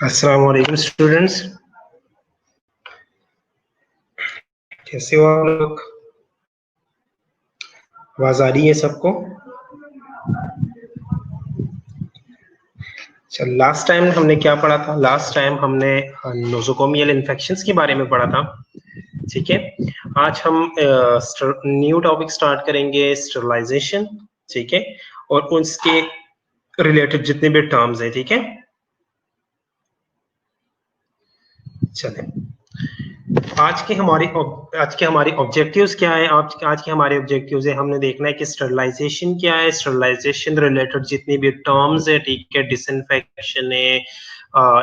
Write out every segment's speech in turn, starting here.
अस्सलाम वालेकुम स्टूडेंट्स, कैसे हो आप लोग? आवाज आ रही है सबको? चल, लास्ट टाइम हमने क्या पढ़ा था? लास्ट टाइम हमने नोजोकोमियल इन्फेक्शंस के बारे में पढ़ा था। ठीक है, आज हम न्यू टॉपिक स्टार्ट करेंगे, स्टरलाइजेशन। ठीक है, और उसके रिलेटेड जितने भी टर्म्स हैं। ठीक है, चलें। आज के हमारे ऑब्जेक्टिव्स क्या है? आज के हमारे ऑब्जेक्टिव्स है, हमने देखना है कि स्टरलाइजेशन क्या है, स्टरलाइजेशन रिलेटेड जितनी भी टर्म्स है। ठीक है, डिसइंफेक्शन है,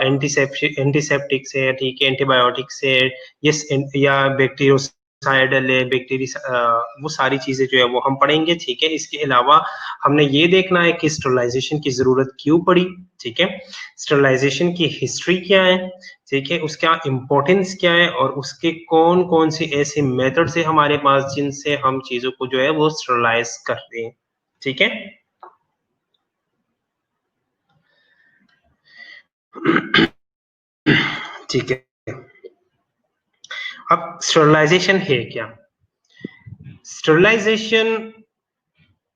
एंटीसेप्टिक्स है, ठीक है, एंटीबायोटिक्स है, या बैक्टीरियोसाइडल है, बैक्टीरिया, वो सारी चीजें जो है वो हम पढ़ेंगे। ठीक है, इसके अलावा हमने ये देखना है कि स्टरलाइजेशन की जरूरत क्यों पड़ी। ठीक है, स्टरलाइजेशन की हिस्ट्री क्या है, ठीक है, उसका इम्पोर्टेंस क्या है, और उसके कौन कौन से ऐसे मेथड्स है हमारे पास जिनसे हम चीजों को जो है वो स्टरलाइज करते हैं। ठीक है, ठीक है। अब स्टरलाइजेशन है क्या? Sterilization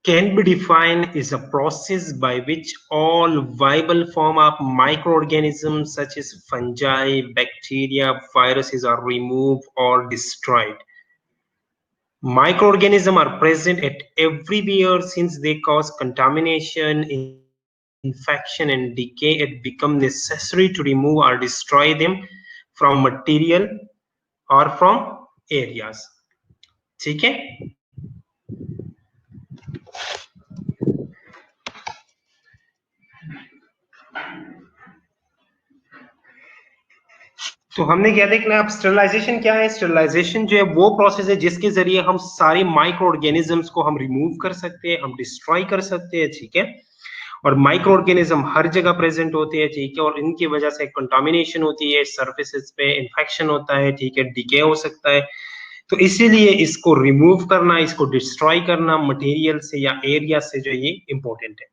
can be defined as a process by which all viable form of microorganisms such as fungi, bacteria, viruses are removed or destroyed. Microorganisms are present at everywhere since they cause contamination, infection, and decay. It becomes necessary to remove or destroy them from material or from areas. ठीक है, तो हमने क्या देखना है? अब sterilization क्या है? स्टरलाइजेशन जो है वो प्रोसेस है जिसके जरिए हम सारे माइक्रो ऑर्गेनिजम्स को हम रिमूव कर सकते हैं, हम डिस्ट्रॉय कर सकते हैं। ठीक है, और माइक्रो ऑर्गेनिज्म हर जगह प्रेजेंट होते हैं। ठीक है, और इनकी वजह से कंटामिनेशन होती है, सरफेसेस पे इन्फेक्शन होता है। ठीक है, डिके हो सकता है। तो इसीलिए इसको रिमूव करना, इसको डिस्ट्रॉय करना मटेरियल से या एरिया से, जो ये इंपॉर्टेंट है।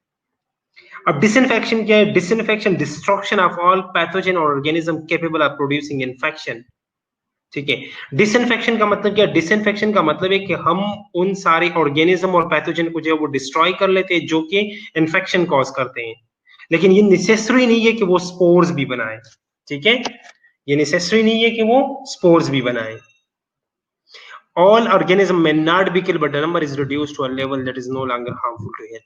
अब डिसइंफेक्शन क्या है? Disinfection destruction of all pathogen और organism capable of producing infection. ठीक है, डिसइंफेक्शन का मतलब क्या? डिसइंफेक्शन का मतलब है कि हम उन सारे ऑर्गेनिज्म और पैथोजन को जो है वो डिस्ट्रॉय कर लेते हैं जो कि इन्फेक्शन कॉज करते हैं, लेकिन ये नेसेसरी नहीं है कि वो स्पोर्स भी बनाए। ठीक है, ये नेसेसरी नहीं है कि वो स्पोर्स भी बनाए। All organism may not be killed, but the number is reduced to a level that is no longer harmful to health.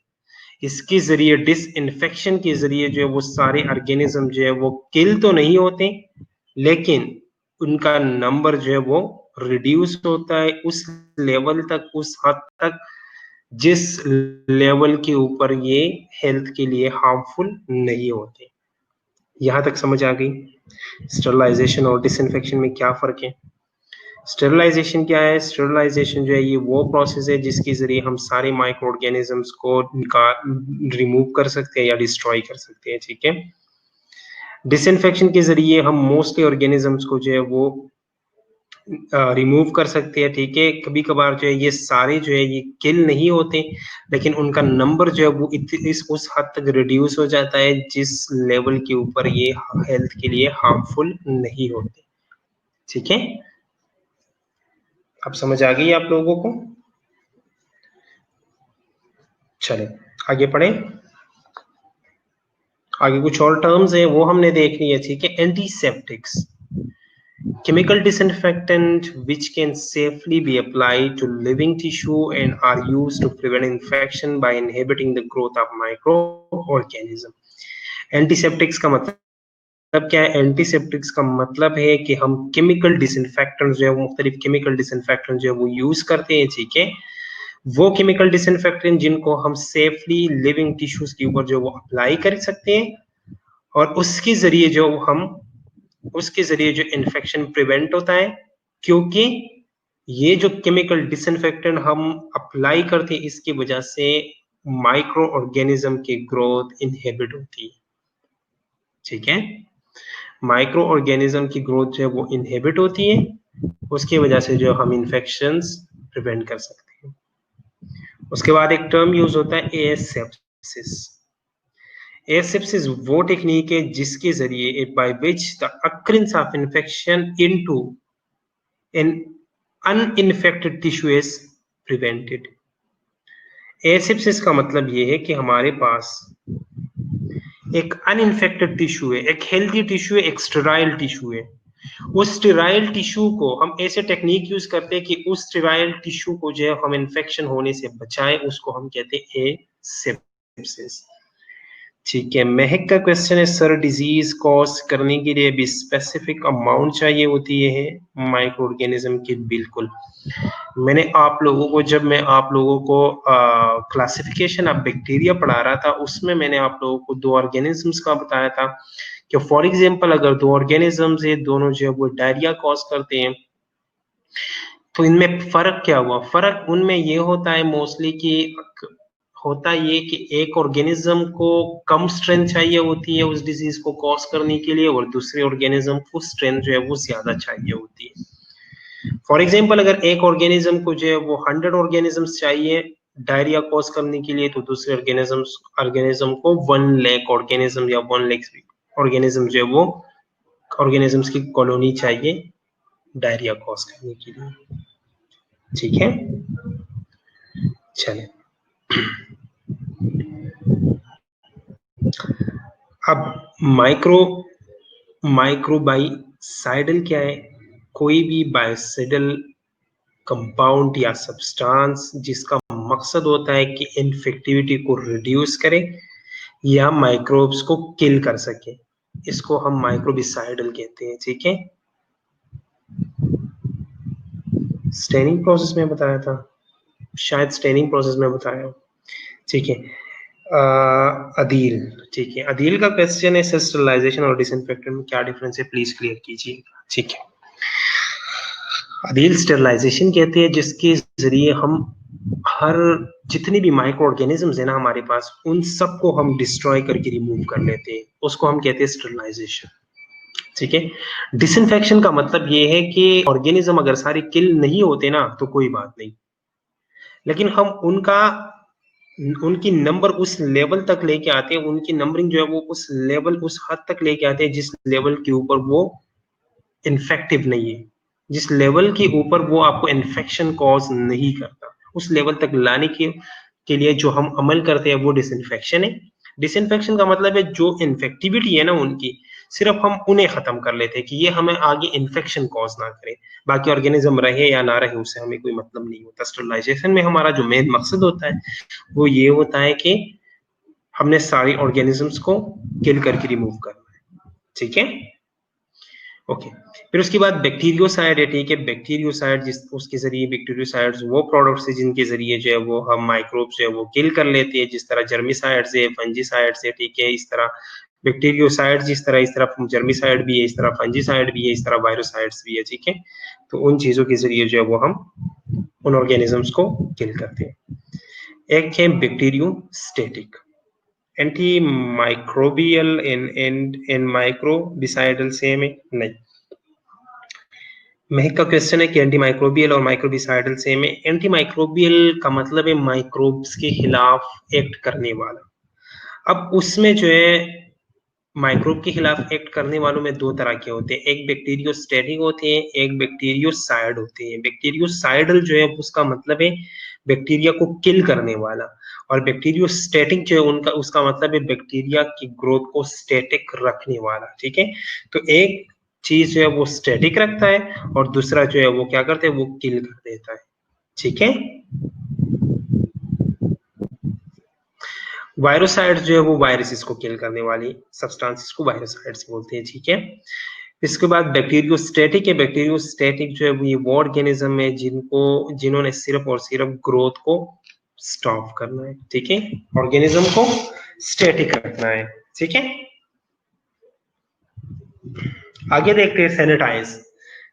इसके जरिए, डिसइंफेक्शन के जरिए जो है वो सारे ऑर्गेनिज्म जो है वो किल तो नहीं होते, लेकिन उनका नंबर जो है वो रिड्यूस होता है उस लेवल तक, उस हद तक जिस लेवल के ऊपर ये हेल्थ के लिए हार्मफुल नहीं होते। यहां तक समझ आ गई? स्टरलाइजेशन और डिसइंफेक्शन में क्या फर्क है? स्टेरलाइजेशन क्या है? स्टेरलाइजेशन जो है ये वो प्रोसेस है जिसके जरिए हम सारे माइक्रो ऑर्गेनिजम्स को रिमूव कर सकते हैं या डिस्ट्रॉय कर सकते हैं। ठीक है, डिसइंफेक्शन के जरिए हम मोस्टली ऑर्गेनिजम्स को जो है वो रिमूव कर सकते हैं। ठीक है, कभी कभार जो है ये सारे जो है ये किल नहीं होते, लेकिन उनका नंबर जो है वो इस उस हद तक रिड्यूस हो जाता है जिस लेवल के ऊपर ये हेल्थ के लिए हार्मफुल नहीं होते। ठीक है, अब समझ आ गई आप लोगों को? चले आगे पढ़े। आगे कुछ और टर्म्स है वो हमने देखनी है। ठीक है, antiseptics, chemical disinfectant which can safely be applied to living tissue and are used to prevent infection by inhibiting the growth of microorganism. Antiseptics का मतलब क्या है? एंटीसेप्टिक्स का मतलब है कि हम केमिकल डिसइंफेक्टेंट जो है वो मुख्तलिफ केमिकल डिसइंफेक्टेंट जो है वो यूज करते हैं। ठीक है, वो केमिकल डिसइंफेक्टेंट जिनको हम सेफली लिविंग टिश्यूज के ऊपर जो वो अप्लाई कर सकते हैं, और उसके जरिए जो इन्फेक्शन प्रिवेंट होता है, क्योंकि ये जो केमिकल डिसइंफेक्टेंट हम अप्लाई करते हैं इसकी वजह से माइक्रो ऑर्गेनिज्म की ग्रोथ इनहिबिट होती है। ठीक है, माइक्रो ऑर्गेनिज्म की ग्रोथ जो है वो इनहिबिट होती है, उसकी वजह से जो हम इन्फेक्शंस प्रिवेंट कर सकते हैं। उसके बाद एक टर्म यूज होता है एसेप्सिस। एसेप्सिस वो टेक्निक है जिसके जरिए by which the occurrence of infection into an uninfected tissue is prevented. Asepsis का मतलब ये है कि हमारे पास एक अनइन्फेक्टेड टिश्यू है, एक हेल्दी टिश्यू है, एक स्टेराइल टिश्यू है। उस स्टेराइल टिश्यू को हम ऐसे टेक्निक यूज करते हैं कि उस स्टेराइल टिश्यू को जो है हम इन्फेक्शन होने से बचाएं, उसको हम कहते हैं एसेप्सिस। ठीक है, महक का क्वेश्चन है सर डिजीज कॉज करने के लिए भी स्पेसिफिक अमाउंट चाहिए होती है माइक्रो ऑर्गेनिज्म की? बिल्कुल। मैंने आप लोगों को जब मैं आप लोगों को क्लासिफिकेशन ऑफ बैक्टीरिया पढ़ा रहा था उसमें मैंने आप लोगों को दो ऑर्गेनिजम्स का बताया था कि फॉर एग्जांपल अगर दो ऑर्गेनिजम्स है, दोनों जो है वो डायरिया कॉज करते हैं, तो इनमें फर्क क्या हुआ? फर्क उनमें ये होता है मोस्टली कि होता ये कि एक ऑर्गेनिज्म को कम स्ट्रेंथ चाहिए होती है उस डिजीज को कॉज करने के लिए, और दूसरे ऑर्गेनिज्म को स्ट्रेंथ जो है वो ज्यादा चाहिए होती है। फॉर एग्जाम्पल अगर एक ऑर्गेनिज्म को जो है वो 100 ऑर्गेनिजम्स चाहिए डायरिया कॉज करने के लिए, तो दूसरे ऑर्गेनिज्म को 1 लाख ऑर्गेनिज्म या 1 लाख ऑर्गेनिज्म जो है वो ऑर्गेनिजम्स की कॉलोनी चाहिए डायरिया कॉज करने के लिए। ठीक है, चले अब माइक्रोबाइसाइडल क्या है? कोई भी बायोसाइडल कंपाउंड या सब्सटेंस जिसका मकसद होता है कि इन्फेक्टिविटी को रिड्यूस करे या माइक्रोब्स को किल कर सके, इसको हम माइक्रोबिसाइडल कहते हैं। ठीक है, स्टेनिंग प्रोसेस में बताया था, शायद स्टेनिंग प्रोसेस में बताया। ठीक है, अदील। ठीक है, अदील का क्वेश्चन है स्टरलाइजेशन और डिसइंफेक्टेंट में क्या डिफरेंस है, प्लीज क्लियर कीजिए। ठीक है, अदील स्टरलाइजेशन कहते हैं जिसके जरिए हम हर जितनी भी माइक्रो ऑर्गेनिजम्स है ना हमारे पास, उन सबको हम डिस्ट्रॉय करके रिमूव कर लेते हैं, उसको हम कहते हैं स्टरलाइजेशन। ठीक है, डिसइंफेक्शन का मतलब ये है कि ऑर्गेनिज्म अगर सारे किल नहीं होते ना तो कोई बात नहीं, लेकिन हम उनकी नंबर उस लेवल तक लेके आते हैं, उनकी नंबरिंग जो है वो उस लेवल उस हद तक लेके आते हैं जिस लेवल के ऊपर वो इन्फेक्टिव नहीं है, जिस लेवल के ऊपर वो आपको इन्फेक्शन कॉज नहीं करता, उस लेवल तक लाने के लिए जो हम अमल करते हैं वो डिसइंफेक्शन है। डिसइंफेक्शन का मतलब है जो इन्फेक्टिविटी है ना उनकी, सिर्फ हम उन्हें खत्म कर लेते हैं कि ये हमें आगे इन्फेक्शन कॉज ना करे, बाकी ऑर्गेनिज्म रहे या ना रहे उससे हमें कोई मतलब नहीं होता। स्टरलाइजेशन में हमारा जो मेन मकसद होता है वो ये होता है कि हमने सारी ऑर्गेनिजम्स को किल करके रिमूव करना है। ठीक है, ओके। फिर उसके बाद बैक्टीरियोसाइड है। ठीक है, बैक्टीरियोसाइड जिस उसके जरिए बैक्टीरियोसाइड्स वो प्रोडक्ट्स है जिनके जरिए जो है वो हम माइक्रोब्स जो है वो किल कर लेते हैं, जिस तरह जर्मिसाइड्स है, फंजीसाइड्स है। ठीक है, इस तरह बैक्टीरियोसाइड इस तरह जर्मिसाइड भी है, इस तरह फंजीसाइड भी है, इस तरह वायरोसाइड्स भी है। ठीक है, तो उन चीजों के जरिए जो है वो हम उन ऑर्गेनिजम्स को किल करते हैं। एक है बैक्टीरियोस्टैटिक, एंटी माइक्रोबियल इन माइक्रोबिसाइडल सेम है? नहीं। महक का क्वेश्चन है कि एंटी माइक्रोबियल और माइक्रोबिसाइडल सेम है? एंटी माइक्रोबियल का मतलब है माइक्रोब्स के खिलाफ एक्ट करने वाला। अब उसमें जो है माइक्रोब के खिलाफ एक्ट करने वालों में दो तरह के होते हैं, एक बैक्टीरियोस्टैटिक होते हैं, एक बैक्टीरियोसाइड होते हैं। बैक्टीरियोसाइडल जो है उसका मतलब है बैक्टीरिया को किल करने वाला, और बैक्टीरियोस्टैटिक जो है उनका उसका मतलब है बैक्टीरिया की ग्रोथ को स्टैटिक रखने वाला। ठीक है, तो एक चीज जो है वो स्टैटिक रखता है और दूसरा जो है वो क्या करता है, वो किल कर देता है। ठीक है, वायरोसाइड जो है वो वायरसेस को किल करने वाली सब्सटेंसेस को वायरोसाइड्स बोलते हैं। ठीक है, इसके बाद बैक्टीरियोस्टैटिक है। बैक्टीरियोस्टैटिक जो है वो ऑर्गेनिज्म है जिन्होंने सिर्फ और सिर्फ ग्रोथ को स्टॉप करना है। ठीक है, ऑर्गेनिज्म को स्टैटिक रखना है। ठीक है, आगे देखते हैं सैनिटाइज।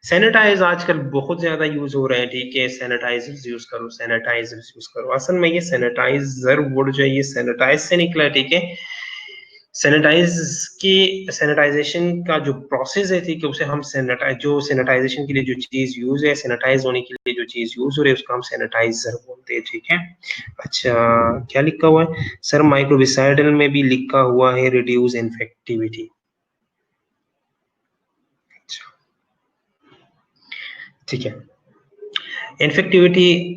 सैनिटाइज आजकल बहुत ज्यादा यूज हो रहे हैं। ठीक है, सैनिटाइजर्स यूज करो, सैनिटाइजर्स यूज करो। असल में ये सैनिटाइजर वर्ड जो है ये सैनिटाइज से निकला है। ठीक है, सैनिटाइजेशन का जो प्रोसेस है, ठीक है, उसे हम सैनिटाइजेशन के लिए जो चीज यूज है, सैनिटाइज होने के लिए जो चीज यूज हो रही है, उसको हम सैनिटाइजर बोलते हैं, ठीक है। अच्छा, क्या लिखा हुआ है सर? माइक्रोबिसाइडल में भी लिखा हुआ है रिड्यूस इन्फेक्टिविटी। अच्छा, ठीक है। इन्फेक्टिविटी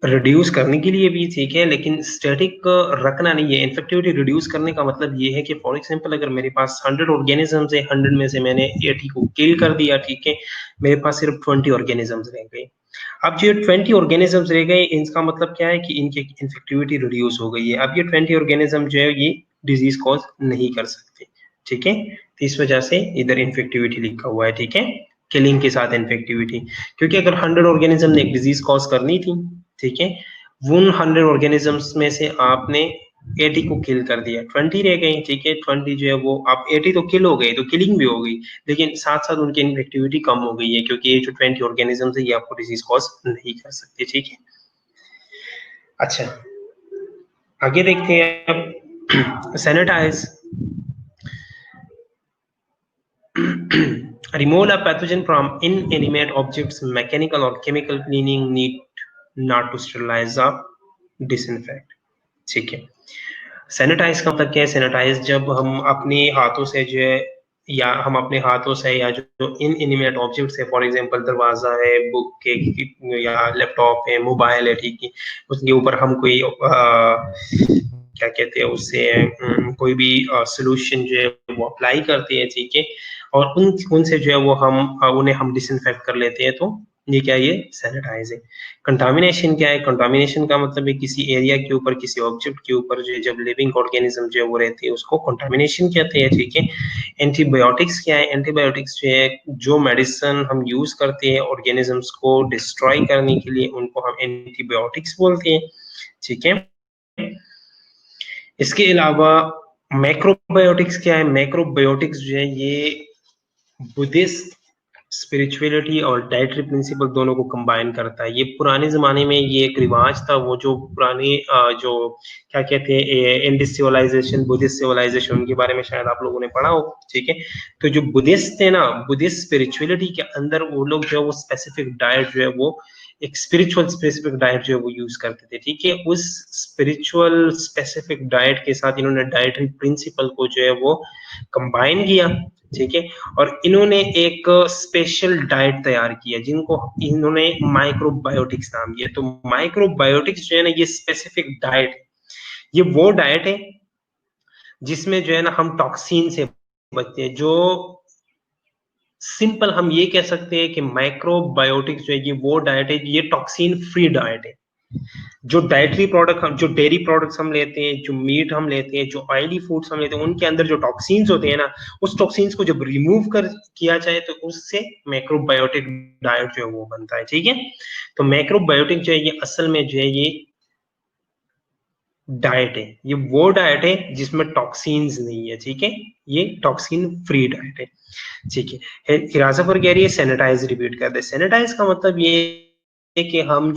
रिड्यूस करने के लिए भी ठीक है, लेकिन स्टैटिक रखना नहीं है। इन्फेक्टिविटी रिड्यूस करने का मतलब ये है कि फॉर एग्जांपल अगर मेरे पास 100 ऑर्गेनिजम्स है, 100 में से मैंने 80 को किल कर दिया, ठीक है, मेरे पास सिर्फ 20 ऑर्गेनिजम्स रह गए। अब जो 20 ऑर्गेनिजम्स रह गए, इसका मतलब क्या है कि इनकी इन्फेक्टिविटी रिड्यूस हो गई है। अब ये 20 ऑर्गेनिज्म जो है ये डिजीज कॉज नहीं कर सकते, ठीक है। तो इस वजह से इधर इन्फेक्टिविटी लिखा हुआ है, ठीक है, किलिंग के साथ इन्फेक्टिविटी। क्योंकि अगर 100 ऑर्गेनिज्म ने एक डिजीज कॉज करनी थी, ठीक है, उन 100 ऑर्गेनिजम्स में से आपने 80 को किल कर दिया, 20 रह गई, ठीक है। 20 जो है वो आप 80 तो किल हो गई, तो किलिंग भी हो गई, लेकिन साथ साथ उनकी इन्फेक्टिविटी कम हो गई है, क्योंकि ये जो 20 ऑर्गेनिजम्स है ये आपको डिजीज कॉज नहीं कर सकते, ठीक है। अच्छा, आगे देखते हैं अब। Sanitize remove a pathogen from inanimate objects, mechanical or chemical cleaning need not to sterilize or disinfect, ठीक है। सैनिटाइज का मतलब क्या है? सैनिटाइज जब हम अपने हाथों से जो है, या हम अपने हाथों से, या जो इन इनिमेट ऑब्जेक्ट्स है, फॉर एग्जांपल दरवाजा है, बुक के या लैपटॉप है, मोबाइल है, ठीक है, उसके ऊपर हम कोई क्या कहते हैं उससे, कोई भी सोल्यूशन जो है वो अप्लाई करते हैं, ठीक है, और उनसे जो है वो हम उन्हें हम डिसइंफेक्ट कर लेते हैं, तो ये क्या है? ये सैनिटाइज है। कंटामिनेशन क्या है? कंटामिनेशन का मतलब है किसी एरिया के ऊपर, किसी ऑब्जेक्ट के ऊपर जो है जब लिविंग ऑर्गेनिज्म जो है वो रहते हैं, उसको कंटामिनेशन कहते हैं, ठीक है। एंटीबायोटिक्स क्या है? एंटीबायोटिक्स जो है जो मेडिसिन हम यूज करते हैं ऑर्गेनिजम्स को डिस्ट्रॉय करने के लिए, उनको हम एंटीबायोटिक्स बोलते हैं, ठीक है। इसके अलावा मैक्रोबायोटिक्स क्या है? मैक्रोबायोटिक्स जो है ये बुद्धिस्ट स्पिरिचुअलिटी और डाइटरी प्रिंसिपल दोनों को कंबाइन करता है। ये पुराने जमाने में ये एक रिवाज था, वो जो पुराने जो क्या कहते हैं इंडिस सिविलाइजेशन, बुद्धिस्ट सिविलाइजेशन, उनके बारे में शायद आप लोगों ने पढ़ा हो, ठीक है। तो जो बुद्धिस्ट थे ना, बुद्धिस्ट स्पिरिचुअलिटी के अंदर वो लोग जो है वो स्पेसिफिक डाइट जो है वो एक स्पिरिचुअल स्पेसिफिक डाइट जो है वो यूज करते थे, ठीक है। उस स्पिरिचुअल स्पेसिफिक डाइट के साथ इन्होंने डाइटरी प्रिंसिपल को जो है वो कंबाइन किया, ठीक है। और इन्होंने एक स्पेशल डाइट तैयार किया जिनको इन्होंने माइक्रोबायोटिक्स नाम दिया। तो माइक्रोबायोटिक्स जो है ना, ये स्पेसिफिक डाइट, ये वो डाइट है जिसमें जो है ना हम टॉक्सिन से बचते हैं। जो सिंपल हम ये कह सकते हैं कि माइक्रोबायोटिक्स जो है ये वो डाइट है, ये टॉक्सिन फ्री डाइट है। जो डाइटरी प्रोडक्ट हम, जो डेयरी प्रोडक्ट्स हम लेते हैं, जो मीट हम लेते हैं, जो ऑयली फूड्स हम लेते हैं, उनके अंदर जो टॉक्सिन्स होते हैं ना, उस टॉक्सिन्स को जब रिमूव कर किया जाए तो उससे मैक्रोबायोटिक डाइट जो है वो बनता है, ठीक है। तो मैक्रोबायोटिक जो है ये असल में जो है ये डाइट है, ये वो डाइट है जिसमें टॉक्सिन्स नहीं है, ठीक है। ये टॉक्सिन फ्री डाइट है, ठीक है। हिरासफर कह रही है सैनिटाइज रिपीट कर दे। सैनिटाइज का मतलब ये है कि हम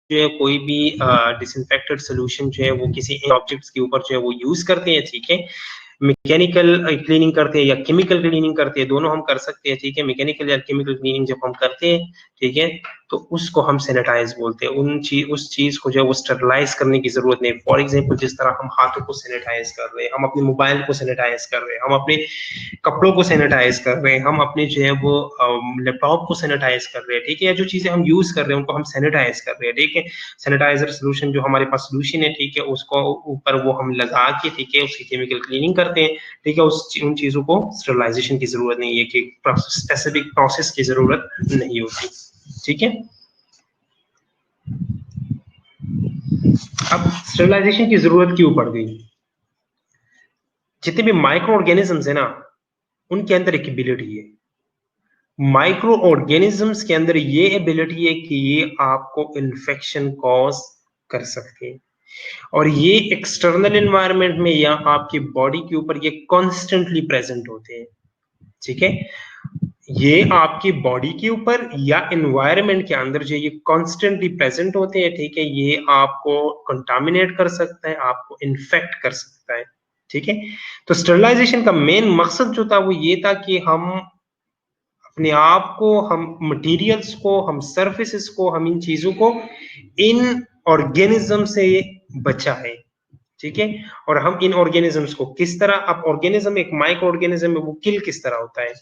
जो है कोई भी डिसइंफेक्टेड सोल्यूशन जो है वो किसी ऑब्जेक्ट्स के ऊपर जो है वो यूज करते हैं, ठीक है। मैकेनिकल क्लीनिंग करते हैं या केमिकल क्लीनिंग करते हैं, दोनों हम कर सकते हैं, ठीक है। मैकेनिकल या केमिकल क्लीनिंग जब हम करते हैं, ठीक है, तो उसको हम सैनिटाइज बोलते हैं। उस चीज को जो है वो स्टरलाइज करने की जरूरत नहीं। फॉर एग्जांपल जिस तरह हम हाथों को सैनिटाइज कर रहे हैं, हम अपने मोबाइल को सैनिटाइज कर रहे हैं, हम अपने कपड़ों को सैनिटाइज कर रहे हैं, हम अपने जो है वो लैपटॉप को सैनिटाइज कर रहे हैं, ठीक है, या जो चीजें हम यूज कर रहे हैं उनको हम सैनिटाइज कर रहे हैं, ठीक है। सैनिटाइजर सोल्यूशन जो हमारे पास सोल्यूशन है, ठीक है, उसको ऊपर वो हम लगा के, ठीक है, उसकी केमिकल क्लीनिंग करते हैं, ठीक है। उन चीजों को स्टरलाइजेशन की जरूरत नहीं है, कि स्पेसिफिक प्रोसेस की जरूरत नहीं होती, ठीक है। अब स्टरलाइजेशन की जरूरत क्यों पड़ गई? जितने भी माइक्रो ऑर्गेनिजम्स है ना, उनके अंदर एक एबिलिटी है। माइक्रो ऑर्गेनिजम्स के अंदर ये एबिलिटी है कि ये आपको इन्फेक्शन कॉज कर सकते हैं, और ये एक्सटर्नल एनवायरनमेंट में या आपकी बॉडी के ऊपर ये कॉन्स्टेंटली प्रेजेंट होते हैं, ठीक है। ये आपकी बॉडी के ऊपर या एनवायरनमेंट के अंदर जो ये कॉन्स्टेंटली प्रेजेंट होते हैं, ठीक है, ये आपको कंटामिनेट कर सकता है, आपको इन्फेक्ट कर सकता है, ठीक है। तो स्टरलाइजेशन का मेन मकसद जो था वो ये था कि हम अपने आप को, हम मटेरियल्स को, हम सर्फेसिस को, हम इन चीजों को इन ऑर्गेनिज्म से बचाएं, ठीक है। और हम इन ऑर्गेनिजम्स को किस तरह, अब ऑर्गेनिज्म एक माइक्रो ऑर्गेनिज्म है, वो किल किस तरह होता है।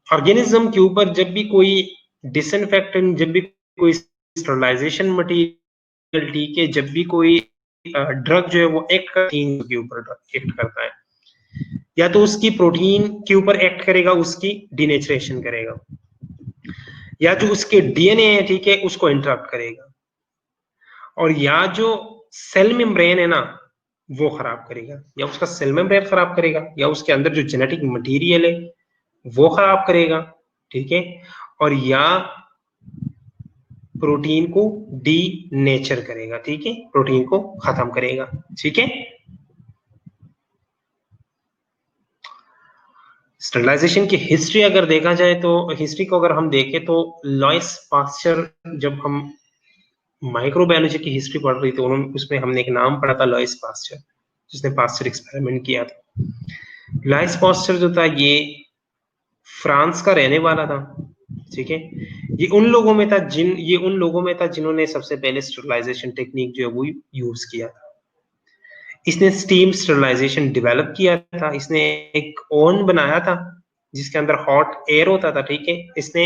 ऑर्गेनिज्म के ऊपर जब भी कोई डिसइंफेक्टेंट, जब भी कोई स्टरलाइजेशन मटेरियल, ठीक है, जब भी कोई ड्रग जो है वो एक्ट के ऊपर एक्ट करता है, या तो उसकी प्रोटीन के ऊपर एक्ट करेगा, उसकी डिनेचरेशन करेगा, या जो उसके डीएनए है, ठीक है, उसको इंटरप्ट करेगा, और या जो सेल मेम्ब्रेन है ना वो खराब करेगा, या उसका सेल मेम्ब्रेन खराब करेगा, या उसके अंदर जो जेनेटिक मटेरियल है वो खराब करेगा, ठीक है, और या प्रोटीन को डी नेचर करेगा, ठीक है, प्रोटीन को खत्म करेगा, ठीक है। स्टरलाइजेशन की हिस्ट्री अगर देखा जाए तो, हिस्ट्री को अगर हम देखें तो लॉइस पास्चर, जब हम माइक्रोबायोलॉजी की हिस्ट्री पढ़ रही थी, उन्होंने उसमें हमने एक नाम पढ़ा था लॉइस पास्चर, जिसने पास्चर एक्सपेरिमेंट किया था। लॉइस पास्चर जो था ये फ्रांस का रहने वाला था, ठीक है। ये उन लोगों में था जिन्होंने सबसे पहले स्टरलाइजेशन टेक्निक जो है वो यूज किया था। इसने स्टीम स्टरलाइजेशन डेवलप किया था, इसने एक ओवन बनाया था जिसके अंदर हॉट एयर होता था, ठीक है। इसने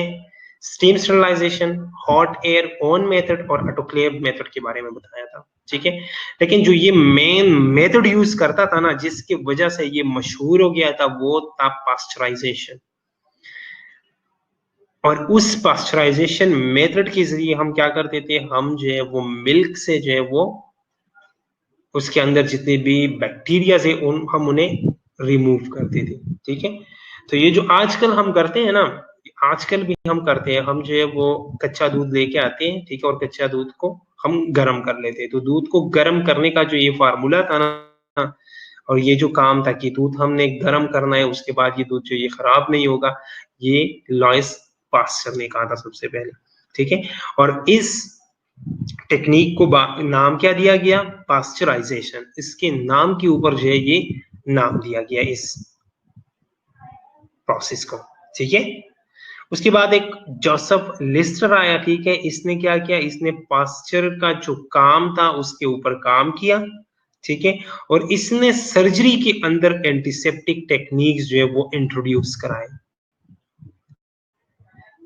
steam sterilization, hot air, oven method और ऑटोक्लेव मेथड के बारे में बताया था, ठीक है। लेकिन जो ये मेन मेथड यूज करता था ना, जिसकी वजह से ये मशहूर हो गया था, वो था पास्चराइजेशन। और उस पास्चराइजेशन मेथड के जरिए हम क्या करते थे, हम जो है वो मिल्क से जो है वो उसके अंदर जितने भी बैक्टीरिया थे हम उन्हें रिमूव करते थे, ठीक है। तो ये जो आजकल हम करते हैं ना, आजकल भी हम करते हैं, हम जो है वो कच्चा दूध लेके आते हैं, ठीक है, और कच्चा दूध को हम गर्म कर लेते हैं। तो दूध को गर्म करने का जो ये फार्मूला था ना, और ये जो काम था कि दूध हमने गर्म करना है, उसके बाद ये दूध जो ये खराब नहीं होगा, ये लॉइस पास्चर ने कहा था सबसे पहले, ठीक है। और इस टेक्निक को नाम क्या दिया गया, पास्चराइजेशन। इसके नाम के ऊपर जो है ये नाम दिया गया इस प्रोसेस को, ठीक है। उसके बाद एक जोसेफ लिस्टर आया, ठीक है। इसने क्या किया, इसने पास्चर का जो काम था उसके ऊपर काम किया, ठीक है। और इसने सर्जरी के अंदर एंटीसेप्टिक टेक्निक्स जो है वो इंट्रोड्यूस कराए।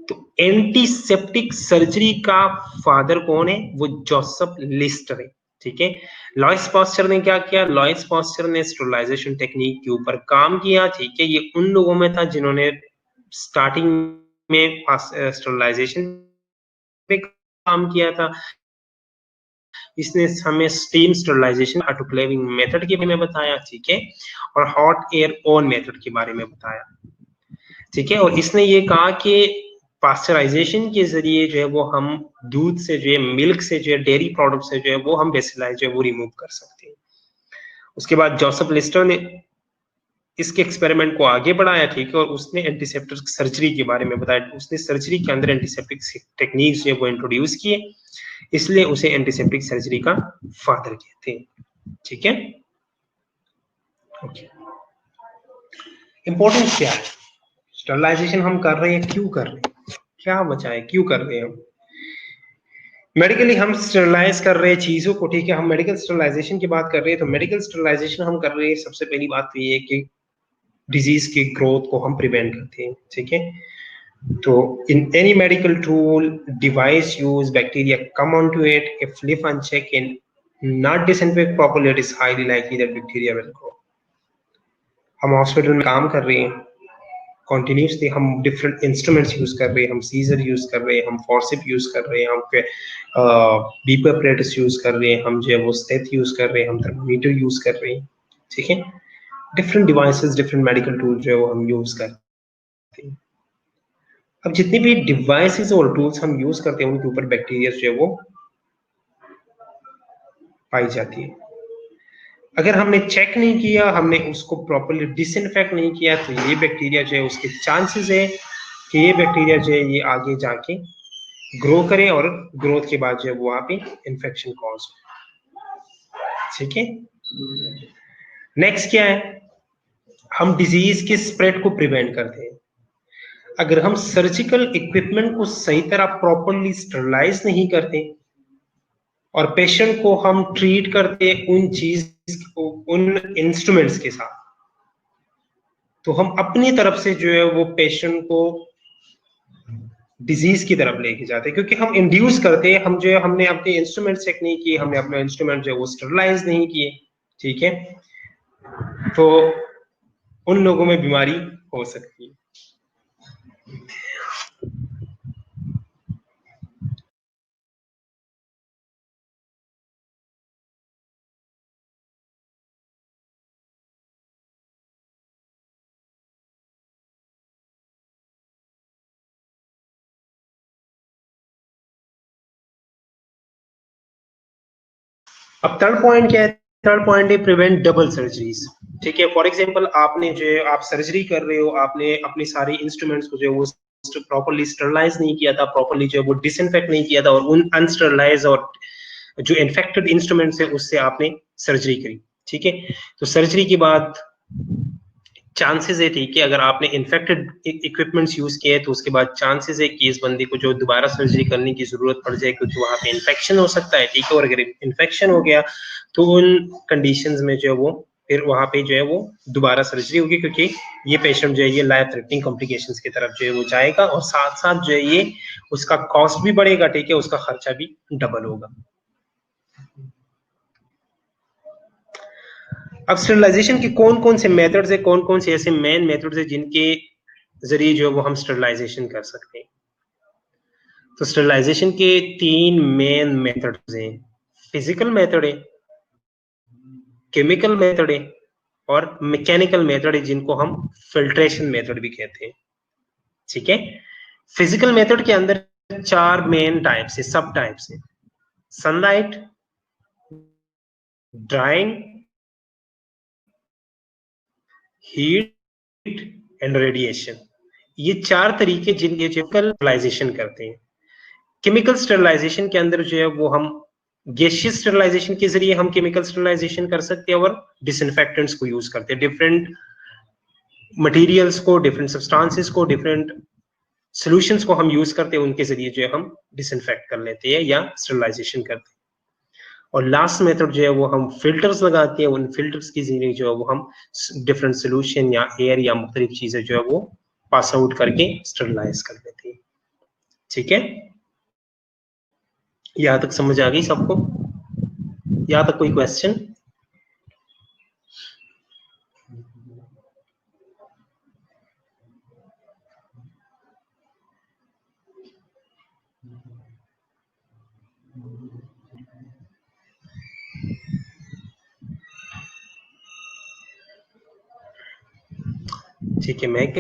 तो एंटीसेप्टिक सर्जरी का फादर कौन है, वो जोसेफ लिस्टर है, ठीक है। लॉइस पास्चर ने क्या किया, लॉइस पास्चर ने स्टरलाइजेशन टेक्निक के ऊपर काम किया, ठीक है। ये उन लोगों में था जिन्होंने स्टार्टिंग में स्टरलाइजेशन पे काम किया था। इसने हमें स्टीम स्टरलाइजेशन, ऑटोक्लेविंग मेथड के बारे में बताया, ठीक है, और हॉट एयर ओवन मेथड के बारे में बताया, ठीक है। और इसने ये कहा कि पास्चराइजेशन के जरिए जो है वो हम दूध से जो है, मिल्क से जो है, डेयरी प्रोडक्ट से जो है वो हम बेसिलाइज जो है वो रिमूव कर सकते हैं। उसके बाद जोसेफ लिस्टर ने इसके एक्सपेरिमेंट को आगे बढ़ाया, ठीक है, और उसने एंटीसेप्टिक सर्जरी के बारे में बताया। उसने सर्जरी के अंदर एंटीसेप्टिक टेक्निक्स जो है वो इंट्रोड्यूस किए, इसलिए उसे एंटीसेप्टिक सर्जरी का फादर कहते हैं, ठीक है। ओके, इंपॉर्टेंस क्या है, स्टरलाइजेशन हम कर रहे हैं, क्यों कर रहे हैं, क्या वजह है, क्यों कर रहे हैं हम। मेडिकली हम स्टरलाइज कर रहे हैं चीजों को, ठीक है। हम मेडिकल स्टरलाइजेशन की बात कर रहे हैं, तो मेडिकल स्टरलाइजेशन हम कर रहे हैं, सबसे पहली बात तो ये है कि डिजीज की ग्रोथ को हम प्रिवेंट करते हैं, ठीक है। तो in any medical tool, device use, bacteria come onto it. If left unchecked and not disinfect properly, it is highly likely that bacteria will grow. हम हॉस्पिटल में काम कर रहे हैं, कॉन्टिन्यूसली हम डिफरेंट इंस्ट्रूमेंट्स यूज कर रहे हैं, हम सीजर यूज कर रहे हैं, हम फॉर्सिप यूज कर रहे हैं, हम बीपर प्लेट्स यूज कर रहे हैं, हम जो है वो स्टेथ यूज कर रहे हैं, हम थर्मोमीटर यूज कर रहे हैं, ठीक है। Different devices, different medical tool जो है वो हम यूज करते हैं। अब जितनी भी डिवाइसेस और टूल्स हम यूज करते हैं उनके ऊपर बैक्टीरिया जो है वो पाई जाती है। अगर हमने चेक नहीं किया, हमने उसको प्रॉपर्ली डिसइंफेक्ट नहीं किया, तो ये बैक्टीरिया जो है उसके चांसेस है कि ये बैक्टीरिया जो है ये आगे जाके ग्रो करे और ग्रोथ के बाद जो है वो वहां पे इन्फेक्शन कॉज हो, ठीक है। नेक्स्ट क्या है, हम डिजीज के स्प्रेड को प्रिवेंट करते हैं। अगर हम सर्जिकल इक्विपमेंट को सही तरह प्रॉपरली स्टरलाइज नहीं करते और पेशेंट को हम ट्रीट करते उन इंस्ट्रूमेंट्स के साथ, तो हम अपनी तरफ से जो है वो पेशेंट को डिजीज की तरफ लेके जाते हैं, क्योंकि हम इंड्यूस करते हैं, हम जो है हमने अपने इंस्ट्रूमेंट चेक नहीं किए, हमने अपने इंस्ट्रूमेंट जो है वो स्टरलाइज नहीं किए, ठीक है, तो उन लोगों में बीमारी हो सकती है। अब थर्ड पॉइंट क्या है, थर्ड पॉइंट है प्रिवेंट डबल सर्जरीज। ठीक है, फॉर एग्जांपल आपने जो है आप सर्जरी कर रहे हो, आपने अपनी सारी इंस्ट्रूमेंट्स को जो है वो प्रॉपर्ली स्टरलाइज नहीं किया था, प्रॉपर्ली जो है वो डिसइंफेक्ट नहीं किया था, और उन अनस्टरलाइज और जो इन्फेक्टेड इंस्ट्रूमेंट्स है उससे आपने सर्जरी करी। ठीक है, तो सर्जरी के बाद चांसेस है, ठीक है, अगर आपने इन्फेक्टेड इक्विपमेंट्स यूज किए तो उसके बाद चांसेस है कि इस बंदे को जो दोबारा सर्जरी करने की जरूरत पड़ जाए, क्योंकि वहां पे इन्फेक्शन हो सकता है। ठीक है, और अगर इन्फेक्शन हो गया तो उन कंडीशंस में जो है वो फिर वहां पे जो है वो दोबारा सर्जरी होगी, क्योंकि ये पेशेंट जो है ये लाइफ थ्रेटनिंग कॉम्प्लिकेशंस की तरफ जो है वो जाएगा, और साथ साथ जो है ये उसका कॉस्ट भी बढ़ेगा, ठीक है, उसका खर्चा भी डबल होगा। अब स्टरलाइजेशन के कौन कौन से मेथड्स है, कौन कौन से ऐसे मेन मेथड्स है जिनके जरिए जो है वो हम स्टरलाइजेशन कर सकते हैं। तो स्टरलाइजेशन के तीन मेन मेथड्स हैं, फिजिकल मेथड है, केमिकल मेथड है, और मैकेनिकल मेथड है, जिनको हम फिल्ट्रेशन मेथड भी कहते हैं। ठीक है, फिजिकल मेथड के अंदर चार मेन टाइप्स है, सब टाइप्स है, sunlight, drawing, heat and radiation. ये चार तरीके जिनके स्टरलाइजेशन करते हैं। केमिकल स्टरलाइजेशन के अंदर जो है वो हम गैसियस स्टरलाइजेशन के जरिए हम केमिकल स्टरलाइजेशन कर सकते हैं, और डिसइंफेक्टेंट्स को यूज करते हैं, डिफरेंट मटेरियल्स को, डिफरेंट सब्सटेंसेस को, डिफरेंट सॉल्यूशंस को हम यूज करते हैं, उनके जरिए जो है हम डिसइंफेक्ट कर लेते हैं या स्टरलाइजेशन करते हैं। और लास्ट मेथड जो है वो हम फिल्टर्स लगाते हैं, उन फिल्टर्स के जरिए जो है वो हम डिफरेंट सोल्यूशन या एयर या मुख्तलिफ चीजें जो है वो पास आउट करके स्टरलाइज कर लेते हैं। ठीक है, यहां तक समझ आ गई सबको? यहां तक कोई क्वेश्चन? ठीक है, महक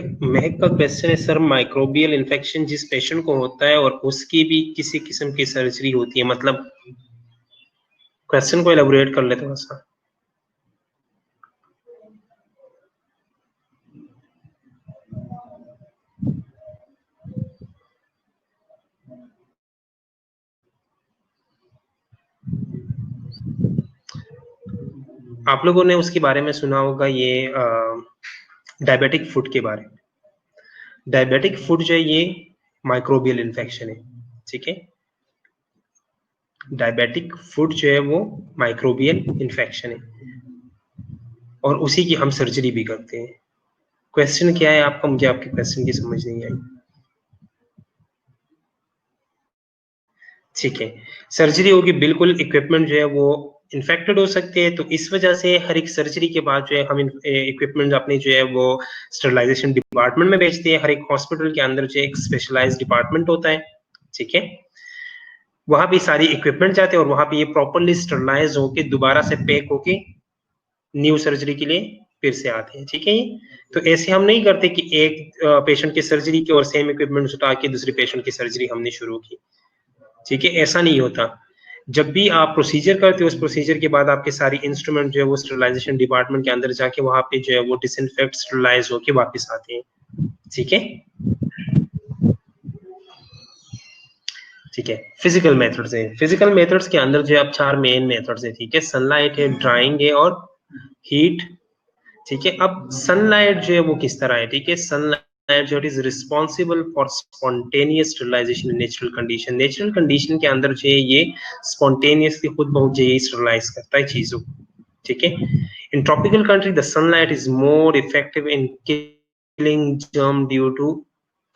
का क्वेश्चन है, सर माइक्रोबियल इन्फेक्शन जिस पेशेंट को होता है और उसकी भी किसी किस्म की सर्जरी होती है, मतलब क्वेश्चन को एलेबोरेट कर ले थोड़ा सा। आप लोगों ने उसके बारे में सुना होगा, ये डायबिटिक फुट के बारे में। डायबिटिक फुट जो है ये माइक्रोबियल इन्फेक्शन है। ठीक है, डायबिटिक फुट जो है वो माइक्रोबियल इन्फेक्शन है, और उसी की हम सर्जरी भी करते हैं। क्वेश्चन क्या है आपका? मुझे आपके क्वेश्चन की समझ नहीं आई। ठीक है, सर्जरी होगी, बिल्कुल इक्विपमेंट जो है वो इन्फेक्टेड हो सकते हैं, तो इस वजह से हर एक सर्जरी के बाद जो है हम इक्विपमेंट अपने जो है वो स्टरलाइजेशन डिपार्टमेंट में भेजते हैं। हर एक हॉस्पिटल के अंदर जो एक स्पेशलाइज्ड डिपार्टमेंट होता है, ठीक है, वहां पे सारी इक्विपमेंट जाते हैं, और वहां पे ये प्रॉपरली स्टरलाइज होके दोबारा से पैक होके न्यू सर्जरी के लिए फिर से आते हैं। ठीक है, तो ऐसे हम नहीं करते कि एक पेशेंट की सर्जरी की और सेम इक्विपमेंट उठा के दूसरे पेशेंट की सर्जरी हमने शुरू की। ठीक है, ऐसा नहीं होता। जब भी आप प्रोसीजर करते हो, उस प्रोसीजर के बाद आपके सारी इंस्ट्रूमेंट जो है वो स्टरलाइजेशन डिपार्टमेंट के अंदर जाके वहां पे जो है वो डिसइंफेक्ट स्टरलाइज होके वापस आते हैं। ठीक है, ठीक है, फिजिकल मेथड्स है, फिजिकल मेथड्स के अंदर जो है अब चार मेन मेथड्स है। ठीक है, सनलाइट है, ड्राइंग है, और हीट ठीक है। अब सनलाइट जो है वो किस तरह है, ठीक है। सनलाइट जो is responsible for spontaneous sterilization in natural condition, natural condition के अंदर जो है ये स्पॉन्टेनियसली खुद बहुत जो है स्टरलाइज करता है चीजों को, ठीक है। In tropical country the sunlight is more effective in killing germ due to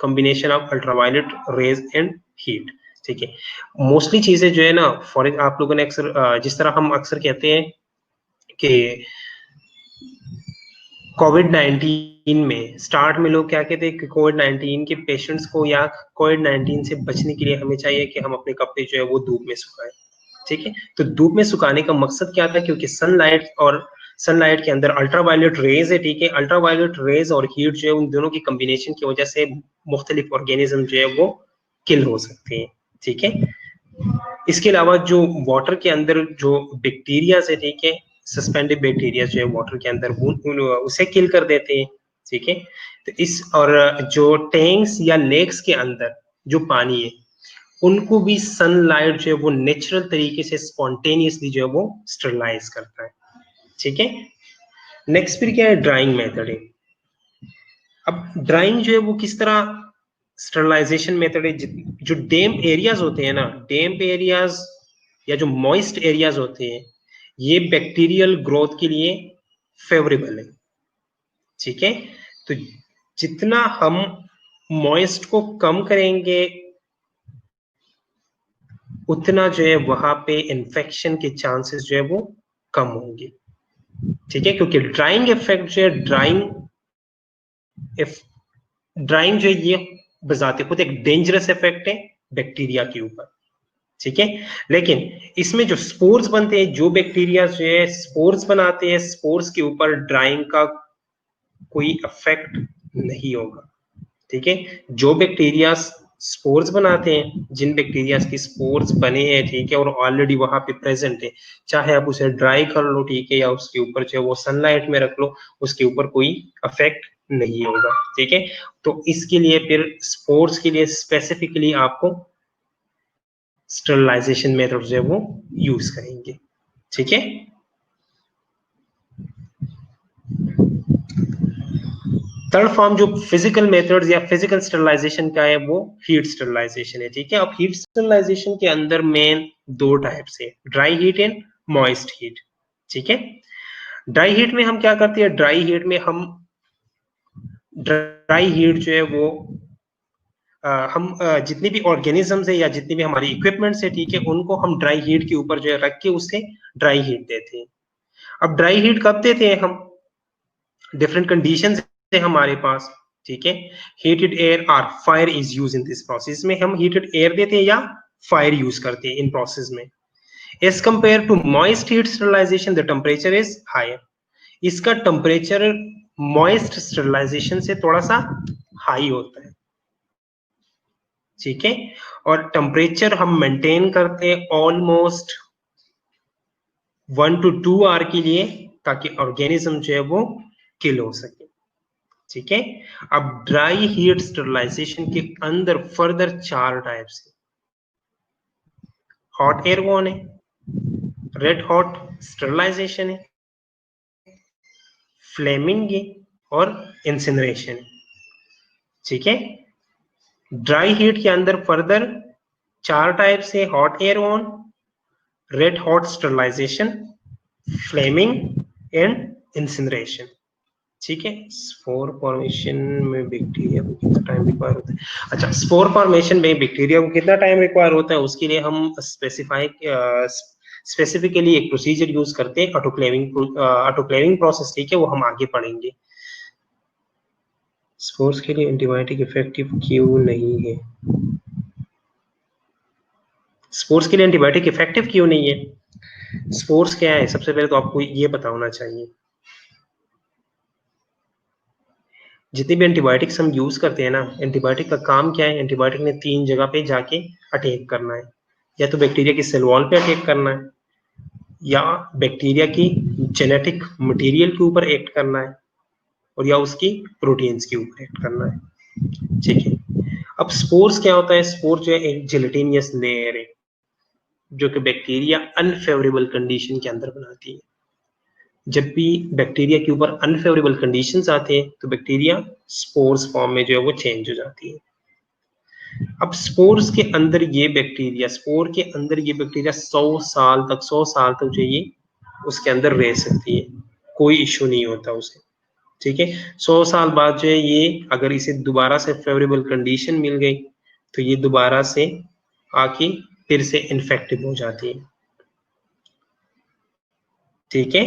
combination of ultraviolet rays and heat, ठीक है। मोस्टली चीजें जो है ना, फॉर आप लोगों ने अक्सर जिस तरह हम अक्सर कहते हैं कि कोविड-19 में स्टार्ट में लोग क्या कहते हैं कि कोविड-19 के पेशेंट्स को या कोविड-19 से बचने के लिए हमें चाहिए कि हम अपने कपड़े जो है वो धूप में सुखाएं, ठीक है। तो धूप में सुखाने का मकसद क्या था, क्योंकि सनलाइट के अंदर अल्ट्रावायलेट रेज है, ठीक है। अल्ट्रावायलेट रेज और हीट जो है उन दोनों की कॉम्बिनेशन की वजह से मुख्तलिफ ऑर्गेनिज्म जो है वो किल हो सकते हैं, ठीक है। इसके अलावा जो वाटर के अंदर जो बैक्टीरिया है, ठीक है, सस्पेंडेड बैक्टीरिया जो है वाटर के अंदर उसे किल कर देते हैं, ठीक है। तो इस और जो टैंक्स या लेक्स के अंदर जो पानी है उनको भी सनलाइट जो है वो नेचुरल तरीके से स्पॉन्टेनियसली जो है वो स्टरलाइज करता है, ठीक है। नेक्स्ट फिर क्या है, ड्राइंग मेथड है। अब ड्राइंग जो है वो किस तरह स्टरलाइजेशन मेथड है, जो डैम्प एरियाज होते हैं ना, डैम्प एरियाज या जो मॉइस्ट एरियाज होते हैं ये बैक्टीरियल ग्रोथ के लिए फेवरेबल है, ठीक है। तो जितना हम मॉइस्ट को कम करेंगे उतना जो है वहां पे इन्फेक्शन के चांसेस जो है वो कम होंगे, ठीक है। क्योंकि ड्राइंग इफेक्ट जो है ड्राइंग जो है ये बजाते खुद एक डेंजरस इफेक्ट है बैक्टीरिया के ऊपर, ठीक है। लेकिन इसमें जो स्पोर्स बनते हैं, जो बैक्टीरिया जो है स्पोर्स बनाते हैं, स्पोर्स के ऊपर ड्राइंग का कोई इफेक्ट नहीं होगा, ठीक है। जो बैक्टीरिया स्पोर्स बनाते हैं, जिन बैक्टीरिया की स्पोर्स बने हैं, ठीक है, और ऑलरेडी वहां पे प्रेजेंट है, चाहे आप उसे ड्राई कर लो, ठीक है, या उसके ऊपर जो वो सनलाइट में रख लो, उसके ऊपर कोई इफेक्ट नहीं होगा, ठीक है। तो इसके लिए फिर स्पोर्स के लिए स्पेसिफिकली आपको स्टरलाइजेशन मेथड जो है वो यूज करेंगे, ठीक है। थर्ड फॉर्म जो फिजिकल मेथड्स या फिजिकल स्टरलाइजेशन का है वो हीट स्टरलाइजेशन है, ठीक है। अब हीट स्टरलाइजेशन के अंदर मेन दो टाइप्स है, dry heat and moist heat, ठीक है। ड्राई हीट में हम क्या करते हैं, ड्राई हीट जो है वो हम जितनी भी ऑर्गेनिजम्स है या जितनी भी हमारी इक्विपमेंट्स है, ठीक है, उनको हम ड्राई हीट के ऊपर जो है रख के उससे ड्राई हीट देते हैं। अब ड्राई हीट कब देते हैं हम, डिफरेंट कंडीशंस है हमारे पास, ठीक है। हीटेड एयर और fire is use in this process में हम हीटेड एयर देते हैं या फायर यूज करते हैं इन प्रोसेस में। As compare to moist heat sterilization the temperature is higher, इसका टेम्परेचर मॉइस्ट स्टरलाइजेशन से थोड़ा सा हाई होता है, ठीक है। और टेम्परेचर हम मेंटेन करते हैं ऑलमोस्ट 1 to 2 आवर के लिए, ताकि ऑर्गेनिज्म जो है वो किल हो सके, ठीक है। अब ड्राई हीट स्टरलाइजेशन के अंदर फर्दर 4 टाइप्स है, हॉट एयर वन है, रेड हॉट स्टरलाइजेशन है, फ्लेमिंग है और इंसिनरेशन है, ठीक है। ड्राई हीट के अंदर फर्दर 4 टाइप्स है, hot air one, red hot sterilization, flaming and incineration, ठीक है। स्पोर फॉर्मेशन में बैक्टीरिया को कितना टाइम रिक्वायर होता है, अच्छा, स्पोर फॉर्मेशन में बैक्टीरिया को कितना टाइम रिक्वायर होता है उसके लिए हम स्पेसिफिकली एक प्रोसीजर यूज करते हैं, ऑटोक्लेविंग प्रोसेस, ठीक है, वो हम आगे पढ़ेंगे। स्पोर्स के लिए एंटीबायोटिक इफेक्टिव क्यों नहीं है, स्पोर्स के लिए एंटीबायोटिक इफेक्टिव क्यों नहीं है, स्पोर्स क्या है सबसे पहले तो आपको ये पता होना चाहिए। जितने भी एंटीबायोटिक्स हम यूज करते हैं ना, एंटीबायोटिक का काम क्या है, एंटीबायोटिक ने 3 जगह पे जाके अटैक करना है, या तो बैक्टीरिया की सेल वॉल पे अटैक करना है, या बैक्टीरिया की जेनेटिक मटेरियल के ऊपर एक्ट करना है, और या उसकी प्रोटीन्स के ऊपर एक्ट करना है, ठीक है। अब स्पोर्स क्या होता है, स्पोर जो है एक जेलेटिनियस लेयर है जो कि बैक्टीरिया अनफेवरेबल कंडीशन के अंदर बनाती है, जब भी बैक्टीरिया के ऊपर अनफेवरेबल कंडीशंस आते हैं तो बैक्टीरिया स्पोर्स फॉर्म में जो है वो चेंज हो जाती है। अब स्पोर्स के अंदर ये बैक्टीरिया, स्पोर के अंदर ये बैक्टीरिया 100 साल तक जो ये उसके अंदर रह सकती है, कोई इश्यू नहीं होता उसे। ठीक है, 100 साल बाद जो है ये अगर इसे दोबारा से फेवरेबल कंडीशन मिल गई तो ये दोबारा से आके फिर से इन्फेक्टिव हो जाती है। ठीक है,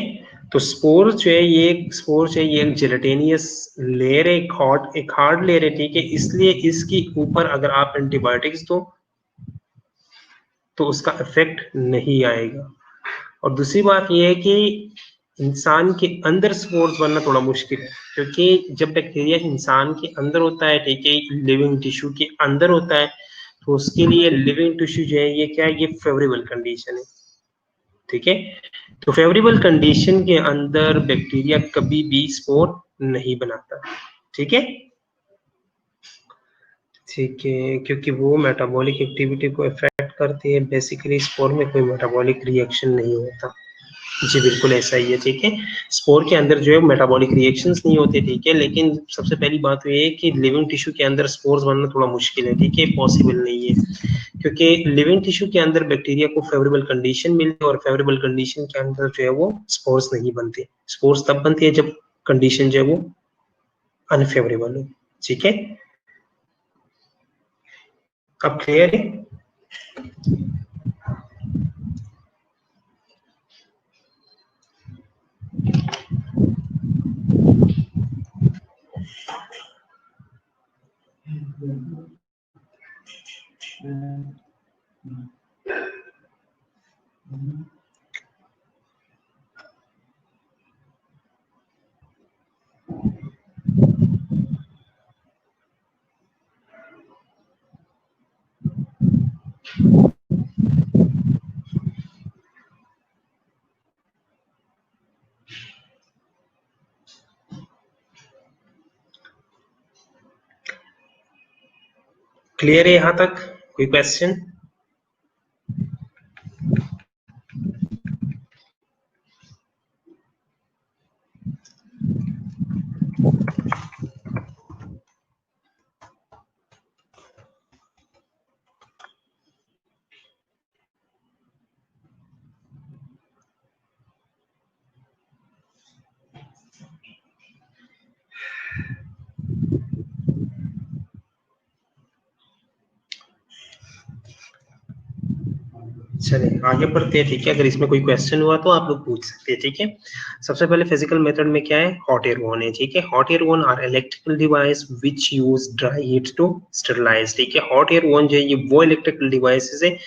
तो स्पोर जो है ये एक जेलेटिनियस लेयर है, एक हार्ड लेयर है। ठीक है, इसलिए इसके ऊपर अगर आप एंटीबायोटिक्स दो तो उसका इफेक्ट नहीं आएगा। और दूसरी बात यह है कि इंसान के अंदर स्पोर्स बनना थोड़ा मुश्किल है, क्योंकि जब बैक्टीरिया इंसान के अंदर होता है, ठीक है, लिविंग टिश्यू के अंदर होता है, तो उसके लिए लिविंग टिश्यू जो है ये क्या है, ये फेवरेबल कंडीशन है। ठीक है, तो फेवरेबल कंडीशन के अंदर बैक्टीरिया कभी भी स्पोर नहीं बनाता। ठीक है, ठीक है, क्योंकि वो मेटाबॉलिक एक्टिविटी को इफेक्ट करती है। बेसिकली स्पोर में कोई मेटाबॉलिक रिएक्शन नहीं होता। जी बिल्कुल ऐसा ही है। ठीक है, स्पोर के अंदर जो है मेटाबॉलिक रिएक्शंस नहीं होते। ठीक है, लेकिन सबसे पहली बात तो ये है कि लिविंग टिश्यू के अंदर स्पोर्स बनना थोड़ा मुश्किल है। ठीक है, पॉसिबल नहीं है, क्योंकि लिविंग टिश्यू के अंदर बैक्टीरिया को फेवरेबल कंडीशन मिलती है और फेवरेबल कंडीशन के अंदर जो है वो स्पोर्स नहीं बनते। स्पोर्स तब बनते हैं जब कंडीशन जो है वो अनफेवरेबल हो। ठीक है, अब क्लियर है? क्लियर है यहाँ तक? कोई क्वेश्चन? चलिए आगे बढ़ते हैं। ठीक है, अगर इसमें कोई क्वेश्चन हुआ तो आप लोग पूछ सकते हैं। ठीक है, सबसे पहले फिजिकल मेथड में क्या है, हॉट एयर गन है। ठीक है, hot air gun are electrical device which use dry heat to sterilize. ठीक है, हॉट एयर गन जो है ये वो इलेक्ट्रिकल डिवाइसेस है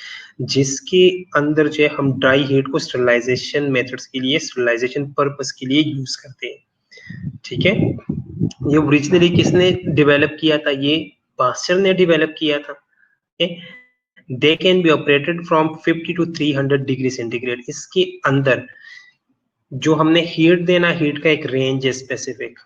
जिसके अंदर जो है हम ड्राई हीट को स्टरलाइजेशन मेथड्स के लिए, स्टरलाइजेशन पर्पस के लिए यूज करते हैं। ठीक है, ये ओरिजिनली किसने डेवलप किया था, ये पास्चर ने डेवलप किया था। They can be operated from 50 to 300 degree centigrade. इसके अंदर जो हमने हीट देना, हीट का एक रेंज है स्पेसिफिक,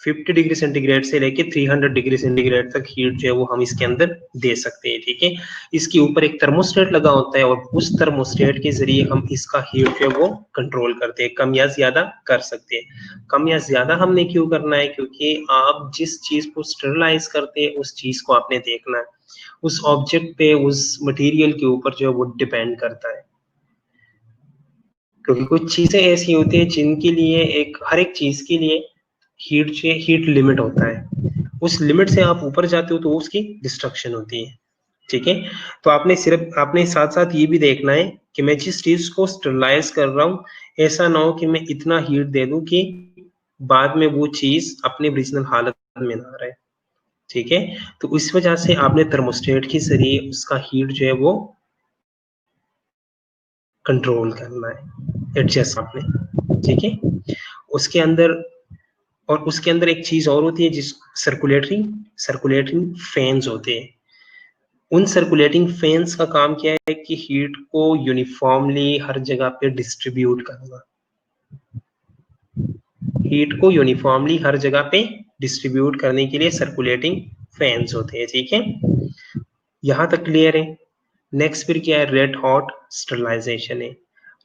50 डिग्री सेंटीग्रेड से लेके 300 डिग्री सेंटीग्रेड तक हीट जो है वो हम इसके अंदर दे सकते हैं। ठीक है, इसके ऊपर एक थर्मोस्टेट लगा होता है और उस थर्मोस्टेट के जरिए हम इसका हीट जो है वो कंट्रोल करते हैं, कम या ज्यादा कर सकते हैं। कम या ज्यादा हमने क्यों करना है, क्योंकि आप जिस चीज को स्टरलाइज करते हैं उस चीज को आपने देखना है, उस ऑब्जेक्ट पे, उस मटेरियल के ऊपर जो है वो डिपेंड करता है। क्योंकि कुछ चीजें ऐसी होती है जिनके लिए एक, हर एक चीज के लिए हीट लिमिट होता है, उस लिमिट से आप ऊपर जाते हो तो उसकी डिस्ट्रक्शन होती है। ठीक है, तो आपने साथ साथ ये भी देखना है कि मैं जिस चीज को स्टरलाइज कर रहा हूँ ऐसा ना हो कि मैं इतना हीट दे दूं कि बाद में वो चीज अपने ओरिजिनल हालत में ना रहे। ठीक है, तो इस वजह से आपने थर्मोस्टेट के जरिए उसका हीट जो है वो कंट्रोल करना है, एडजस्ट आपने। ठीक है, उसके अंदर, और उसके अंदर एक चीज और होती है जिस सर्कुलेटिंग फैंस होते हैं। उन सर्कुलेटिंग फैंस का काम क्या है कि हीट को यूनिफॉर्मली हर जगह पे डिस्ट्रीब्यूट करना, हीट को यूनिफॉर्मली हर जगह पे डिस्ट्रीब्यूट करने के लिए सर्कुलेटिंग फैंस होते हैं। ठीक है, यहां तक क्लियर है? नेक्स्ट फिर क्या है, रेड हॉट स्टरलाइजेशन है।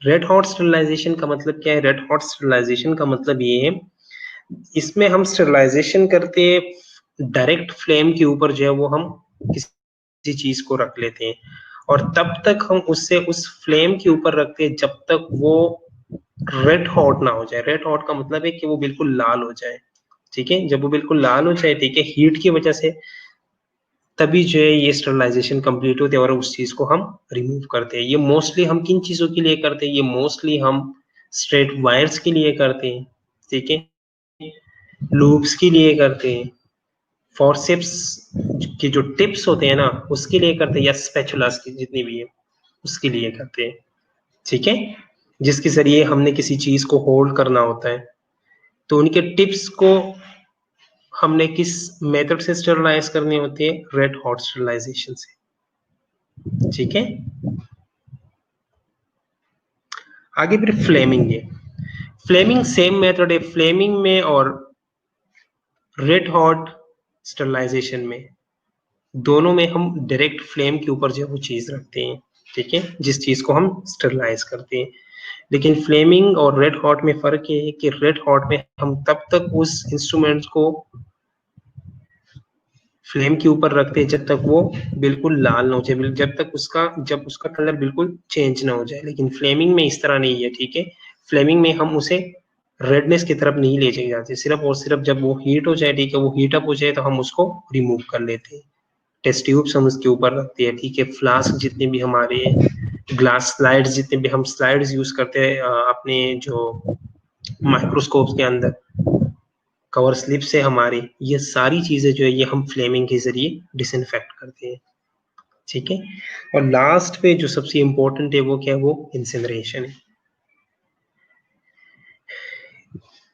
रेड हॉट स्टरलाइजेशन का मतलब क्या है? रेड हॉट स्टरलाइजेशन का मतलब ये है, इसमें हम स्टरलाइजेशन करते डायरेक्ट फ्लेम के ऊपर जो है वो हम किसी चीज को रख लेते हैं और तब तक हम उससे उस फ्लेम के ऊपर रखते हैं जब तक वो रेड हॉट ना हो जाए। रेड हॉट का मतलब है कि वो बिल्कुल लाल हो जाए, ठीक है। जब वो बिल्कुल लाल हो जाए, ठीक है, हीट की वजह से, तभी जो है ये स्टरलाइजेशन कंप्लीट होती है और उस चीज को हम रिमूव करते हैं। ये मोस्टली हम किन चीजों के लिए करते हैं? ये मोस्टली हम स्ट्रेट वायर्स के लिए करते हैं, ठीक है, लूप्स के लिए करते हैं, फॉरसेप्स के जो टिप्स होते हैं ना उसके लिए करते हैं, या स्पैचुलास की जितनी भी है उसके लिए करते हैं, ठीक है, जिसके जरिए हमने किसी चीज को होल्ड करना होता है। तो उनके टिप्स को हमने किस मेथड से स्टरलाइज करनी होती है? रेड हॉट स्टरलाइजेशन से, ठीक है। आगे फिर फ्लेमिंग है। फ्लेमिंग सेम मेथड है फ्लेमिंग में और रेड हॉट स्टरलाइजेशन में, दोनों में हम डायरेक्ट फ्लेम के ऊपर जो है वो चीज रखते हैं, ठीक है, जिस चीज को हम स्टरलाइज करते हैं। लेकिन फ्लेमिंग और रेड हॉट में फर्क ये है कि रेड हॉट में हम तब तक उस इंस्ट्रूमेंट को फ्लेम के ऊपर रखते हैं जब तक वो बिल्कुल लाल ना हो जाए, जब उसका कलर बिल्कुल चेंज ना हो जाए। लेकिन फ्लेमिंग में इस तरह नहीं है, ठीक है। फ्लेमिंग में हम उसे रेडनेस की तरफ नहीं ले जाते, सिर्फ और सिर्फ जब वो हीट हो जाए, ठीक है, वो हीट अप हो जाए तो हम उसको रिमूव कर लेते हैं। टेस्ट ट्यूब्स हम उसके ऊपर रखते हैं, ठीक है। फ्लास्क जितने भी हमारे ग्लास स्लाइड्स, जितने भी हम स्लाइड्स यूज करते हैं अपने जो माइक्रोस्कोप के अंदर, कवर स्लिप से हमारे, ये सारी चीजें जो है ये हम फ्लेमिंग के जरिए डिसइंफेक्ट करते हैं, ठीक है। और लास्ट पे जो सबसे इंपॉर्टेंट है वो क्या है? वो इंसिनरेशन है।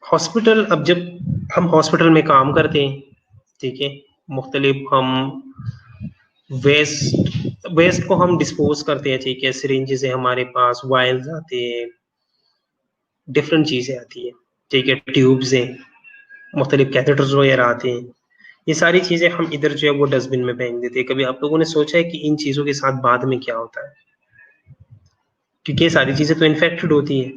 हॉस्पिटल, अब जब हम हॉस्पिटल में काम करते हैं, ठीक है, मुख्तलिफ हम वेस्ट को हम डिस्पोज करते हैं, ठीक है। सिरिंजेस है हमारे पास, वायल्स आते हैं, डिफरेंट चीजें आती है, ठीक है, ट्यूब्स हैं, मुख्तलिफ कैथेटर्स वगैरह आते हैं। ये सारी चीजें हम इधर जो है वो डस्टबिन में फेंक देते हैं। कभी आप लोगों ने सोचा है कि इन चीजों के साथ बाद में क्या होता है? क्योंकि ये सारी चीजें तो इन्फेक्टेड होती है,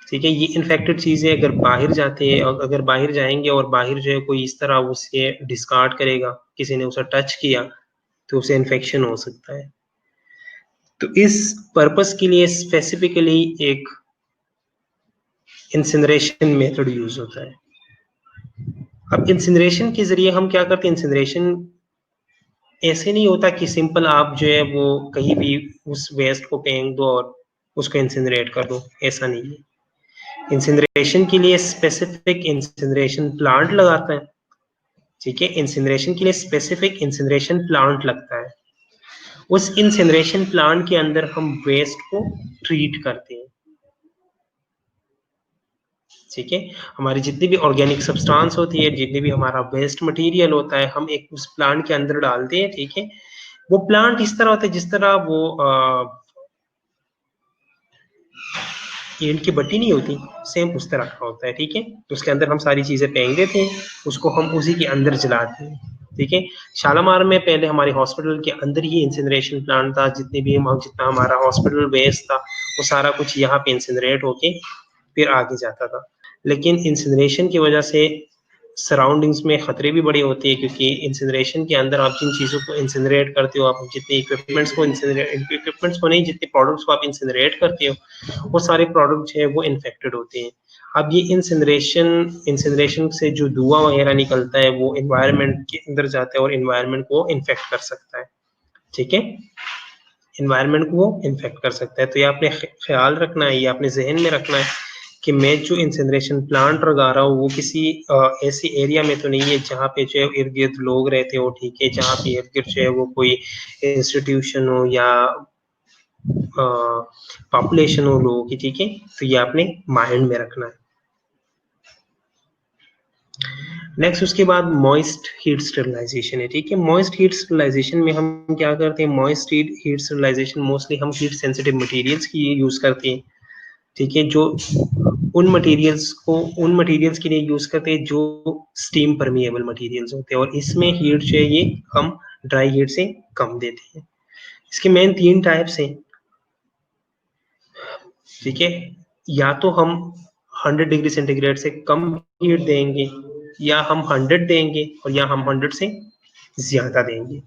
ठीक है। ये इन्फेक्टेड चीजें अगर बाहर जाते हैं, अगर बाहर जाएंगे और बाहर जो है कोई इस तरह उसे डिस्कार्ड करेगा, किसी ने उसे टच किया, तो उसे इन्फेक्शन हो सकता है। तो इस पर्पस के लिए स्पेसिफिकली एक इंसिनरेशन मेथड यूज होता है। अब इंसिनरेशन के जरिए हम क्या करते हैं? इंसिनरेशन ऐसे नहीं होता कि सिंपल आप जो है वो कहीं भी उस वेस्ट को फेंक दो और उसको इंसिनरेट कर दो, ऐसा नहीं है। इंसिनरेशन के लिए स्पेसिफिक इंसिनरेशन प्लांट लगाता है, ठीक है। इंसिनरेशन के लिए स्पेसिफिक इंसिनरेशन प्लांट लगता है। उस इंसिनरेशन प्लांट के अंदर हम वेस्ट को ट्रीट करते हैं, ठीक है। हमारी जितनी भी ऑर्गेनिक सब्सटेंस होती है, जितनी भी हमारा वेस्ट मटेरियल होता है, हम एक उस प्लांट के अंदर डालते हैं, ठीक है। वो प्लांट इस तरह होता है जिस तरह वो ईंट की भट्टी नहीं होती, सेम उस तरह का होता है, ठीक है। तो उसके अंदर हम सारी चीजें फेंक देते हैं, उसको हम उसी के अंदर जलाते हैं, ठीक है। शालामार में पहले हमारे हॉस्पिटल के अंदर ही इंसिनरेशन प्लांट था। जितना हमारा हॉस्पिटल वेस्ट था वो सारा कुछ यहाँ पे इंसिनरेट होके फिर आगे जाता था। लेकिन इंसिनरेशन की वजह से सराउंडिंग्स में खतरे भी बड़े होते हैं, क्योंकि इंसिनरेशन के अंदर आप जिन चीज़ों को इंसिनरेट करते हो, आप जितने इक्विपमेंट्स को नहीं, जितने प्रोडक्ट्स को आप इंसिनरेट करते हो, वो सारे प्रोडक्ट जो है वो इन्फेक्टेड होते हैं। अब ये इंसिनरेशन से जो धुआं वगैरह निकलता है वो इन्वायरमेंट के अंदर जाता है और इन्वायरमेंट को इन्फेक्ट कर सकता है, ठीक है। इन्वायरमेंट को इन्फेक्ट कर सकता है। तो ये आपने ख्याल रखना है, ये आपने जहन में रखना है कि मैं जो इंसिनरेशन प्लांट लगा रहा हूँ वो किसी ऐसी एरिया में तो नहीं है जहाँ पे जो है इर्द गिर्द लोग रहते हो, ठीक है, जहाँ पे इर्द गिर्द जो है वो कोई इंस्टीट्यूशन हो या पॉपुलेशन हो लोगों की, ठीक है। तो ये आपने माइंड में रखना है। नेक्स्ट उसके बाद मॉइस्ट हीट स्टरलाइजेशन है, ठीक है। मॉइस्ट हीट स्टरलाइजेशन में हम क्या करते हैं? मॉइस्ट हीट स्टरलाइजेशन मोस्टली हम हीट सेंसिटिव मटेरियल्स की यूज करते हैं, ठीक है, जो उन मटेरियल्स के लिए यूज करते हैं जो स्टीम परमिएबल मटेरियल्स होते हैं, और इसमें हीट जो है ये हम ड्राई हीट से कम देते हैं। इसके मेन 3 टाइप्स हैं। ठीक है, या तो हम 100 डिग्री सेंटीग्रेड से कम हीट देंगे, या हम 100 देंगे, और या हम 100 से ज्यादा देंगे।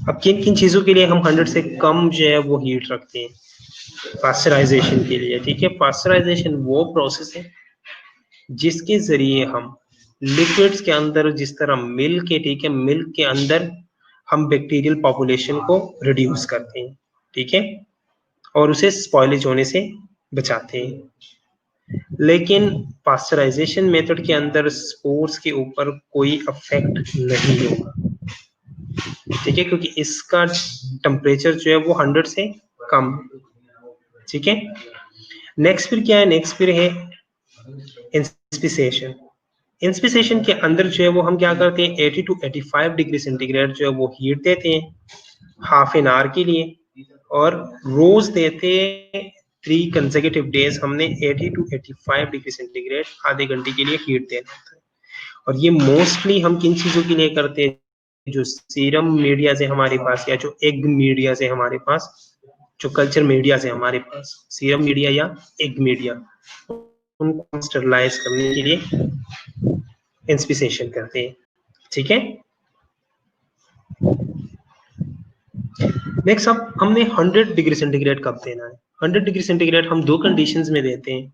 अब किन किन चीजों के लिए हम 100 से कम जो है वो हीट रखते हैं? पास्चराइजेशन के लिए। ठीक है, पास्चराइजेशन वो प्रोसेस है जिसके जरिए हम लिक्विड्स के अंदर, जिस तरह मिल्क है, ठीक है, मिल्क के अंदर हम बैक्टीरियल पॉपुलेशन को रिड्यूस करते हैं, ठीक है, और उसे स्पॉइलेज होने से बचाते हैं। लेकिन पास्चराइजेशन मेथड के अंदर स्पोर्स के ऊपर कोई इफेक्ट नहीं होगा, ठीक है, क्योंकि इसका टेम्परेचर जो है वो 100 से कम, ठीक है। नेक्स्ट फिर क्या है? नेक्स्ट फिर है इंस्पिसेशन। इंस्पिसेशन के अंदर जो है वो हम क्या करते हैं, 80 टू 85 डिग्री सेंटीग्रेड जो है वो हीट देते हैं हाफ एन आवर के लिए, और रोज देते हैं 3 कंसेक्यूटिव डेज हमने 80 टू 85 डिग्री सेंटीग्रेड आधे घंटे के लिए हीट देना होता है। और ये मोस्टली हम किन चीजों के लिए करते हैं? जो सीरम मीडिया से हमारे पास, या जो एग मीडिया से हमारे पास, जो कल्चर मीडिया से हमारे पास, सीरम मीडिया या एग मीडिया, उनको स्टरलाइज करने के लिए इंस्पिसेशन करते हैं, ठीक है। नेक्स्ट अब हमने 100 डिग्री सेंटीग्रेड कब देना है? 100 डिग्री सेंटीग्रेड हम दो कंडीशंस में देते हैं,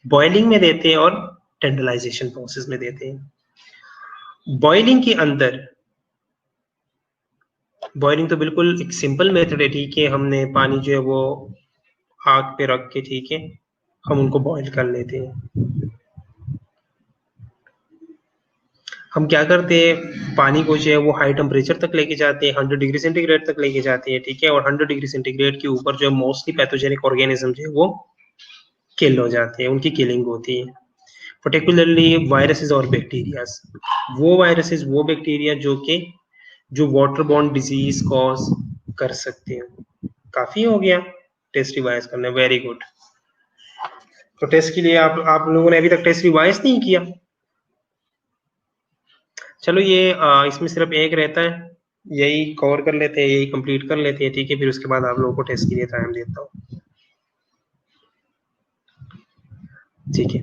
बॉइलिंग में देते हैं और टेंडराइजेशन प्रोसेस में देते हैं। बॉइलिंग के अंदर, बॉइलिंग तो बिल्कुल एक सिंपल मेथड है, ठीक है, हमने पानी जो है वो आग पे रख के, ठीक है, हम उनको बॉईल कर लेते हैं। हम क्या करते हैं, पानी को जो है वो हाई टेम्परेचर तक लेके जाते हैं, 100 डिग्री सेंटीग्रेड तक लेके जाते हैं, ठीक है, और 100 डिग्री सेंटीग्रेड के ऊपर जो है मोस्टली पैथोजेनिक ऑर्गेनिज्म जो है वो किल हो जाते हैं, उनकी किलिंग होती है, पर्टिकुलरली वायरसेस और बैक्टीरियाज। वो वायरसेस, वो बैक्टीरिया जो वाटर बॉर्न डिजीज कॉज कर सकते हैं। काफी हो गया टेस्ट रिवाइज करना, वेरी गुड। तो टेस्ट के लिए आप लोगों ने अभी तक टेस्ट रिवाइज नहीं किया? चलो ये इसमें सिर्फ एक रहता है, यही कवर कर लेते हैं, यही कंप्लीट कर लेते हैं, ठीक है, फिर उसके बाद आप लोगों को टेस्ट के लिए टाइम देता हूँ, ठीक है।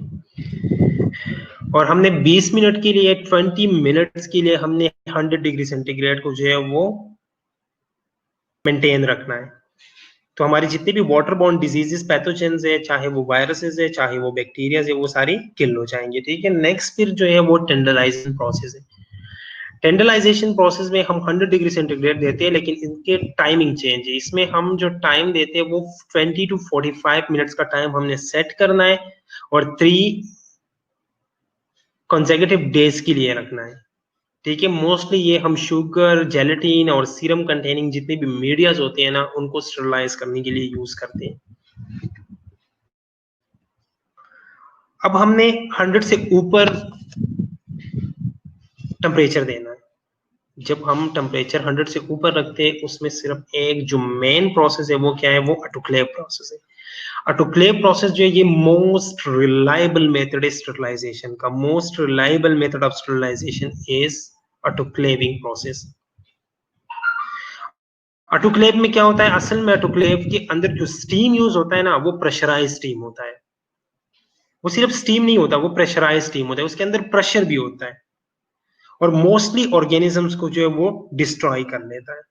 और हमने 20 मिनट के लिए, 20 मिनट्स के लिए हमने 100 डिग्री सेंटीग्रेड को जो है वो मेंटेन रखना है। तो हमारी जितनी भी वाटर बॉर्न डिजीजेस, पैथोजेंस है, चाहे वो वायरसेस है, चाहे वो बैक्टीरिया है, वो सारी किल हो जाएंगे, ठीक है। नेक्स्ट फिर जो है वो टेंडराइजेशन प्रोसेस है। टेंडराइजेशन प्रोसेस में हम 100 डिग्री सेंटीग्रेड देते हैं, लेकिन इनके टाइमिंग चेंज है। इसमें हम जो टाइम देते हैं वो 20 टू 45 मिनट्स का टाइम हमने सेट करना है, और 3 कंसेक्यूटिव डेज के लिए रखना है, ठीक है। मोस्टली ये हम शुगर, जेलेटिन और सीरम कंटेनिंग जितने भी मीडियाज होते हैं ना, उनको स्टरलाइज करने के लिए यूज करते हैं। अब हमने 100 से ऊपर टेम्परेचर देना है। जब हम टेम्परेचर 100 से ऊपर रखते हैं, उसमें सिर्फ एक जो मेन प्रोसेस है वो क्या है, वो ऑटोक्लेव प्रोसेस है। ऑटोक्लेव प्रोसेस जो है ये मोस्ट रिलायबल मेथड है स्टरलाइजेशन का। Most reliable method of sterilization is autoclaving process. Autoclave में क्या होता है, असल में ऑटोक्लेव के अंदर जो स्टीम यूज होता है ना, वो प्रेशराइज स्टीम होता है। वो सिर्फ स्टीम नहीं होता, वो प्रेशराइज स्टीम होता है, उसके अंदर प्रेशर भी होता है, और मोस्टली ऑर्गेनिजम्स को जो है वो डिस्ट्रॉय कर लेता है।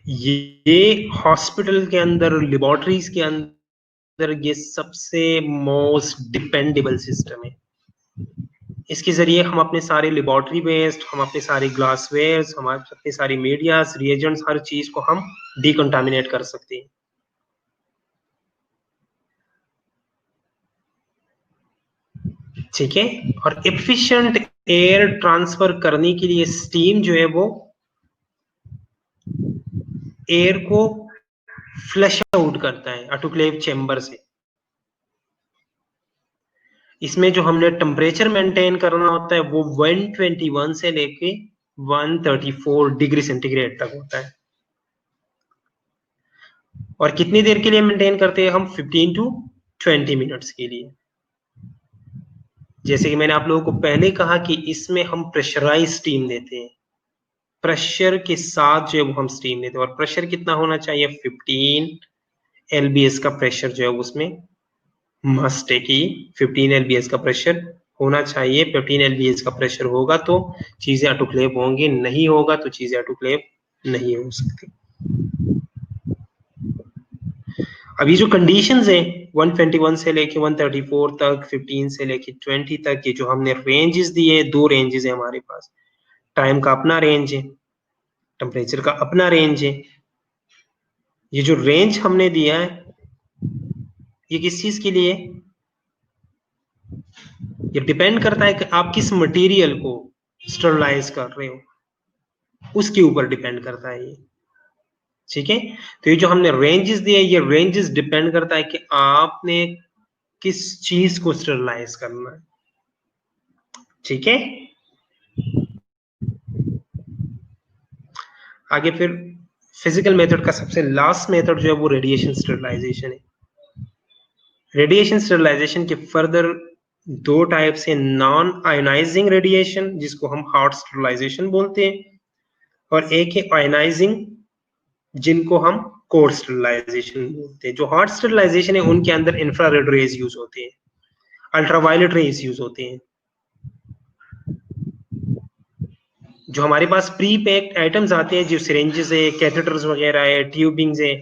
ये हॉस्पिटल के अंदर, लेबोरेटरीज के अंदर ये सबसे मोस्ट डिपेंडेबल सिस्टम है। इसके जरिए हम अपने सारे लेबोरेटरी वेस्ट, हम अपने सारे ग्लासवेयर्स, हमारे अपने सारी मीडियाज, रिएजेंट्स, हर चीज को हम डिकंटामिनेट कर सकते हैं, ठीक है। और एफिशिएंट एयर ट्रांसफर करने के लिए स्टीम जो है वो एयर को फ्लश आउट करता है ऑटोक्लेव चेंबर से। इसमें जो हमने टेम्परेचर मेंटेन करना होता है वो 121 से लेके 134 डिग्री सेंटीग्रेड तक होता है। और कितनी देर के लिए मेंटेन करते हैं हम? 15 टू 20 मिनट्स के लिए। जैसे कि मैंने आप लोगों को पहले कहा कि इसमें हम प्रेशराइज स्टीम देते हैं, प्रेशर के साथ जो है वो हम स्टीम लेते हैं, और प्रेशर कितना होना चाहिए, 15 LBS का प्रेशर जो है उसमें मस्ट है कि 15 LBS का प्रेशर होना चाहिए। 15 LBS का प्रेशर होगा तो चीजें ऑटोक्लेव होंगी, नहीं होगा तो चीजें ऑटोक्लेव नहीं हो सकती। अभी जो कंडीशंस है 121 से लेके 134 तक, 15 से लेके 20 तक, ये जो हमने रेंजेस दिए, दो रेंजेस है हमारे पास। टाइम का अपना रेंज है, टेम्परेचर का अपना रेंज है। ये जो रेंज हमने दिया है ये किस चीज के लिए, ये डिपेंड करता है कि आप किस मटेरियल को स्टरलाइज कर रहे हो, उसके ऊपर डिपेंड करता है ये। ठीक है, तो ये जो हमने रेंजेस दिए, ये रेंजेस डिपेंड करता है कि आपने किस चीज को स्टरलाइज करना है। ठीक है, आगे फिर फिजिकल मेथड का सबसे लास्ट मेथड जो है वो रेडिएशन स्टरलाइजेशन है। रेडिएशन स्टरलाइजेशन के फर्दर दो टाइप से, नॉन आयोनाइजिंग रेडिएशन जिसको हम हॉट स्टरलाइजेशन बोलते हैं, और एक है आयोनाइजिंग जिनको हम कोल्ड स्टरलाइजेशन बोलते हैं। जो हॉट स्टरलाइजेशन है उनके अंदर इंफ्रारेड रेज यूज होते हैं, अल्ट्रावायलेट रेज यूज होते हैं। जो हमारे पास प्री पैक्ड आइटम्स आते हैं, जो सिरेंजेस है, कैथेटर्स वगैरह है, ट्यूबिंग्स है,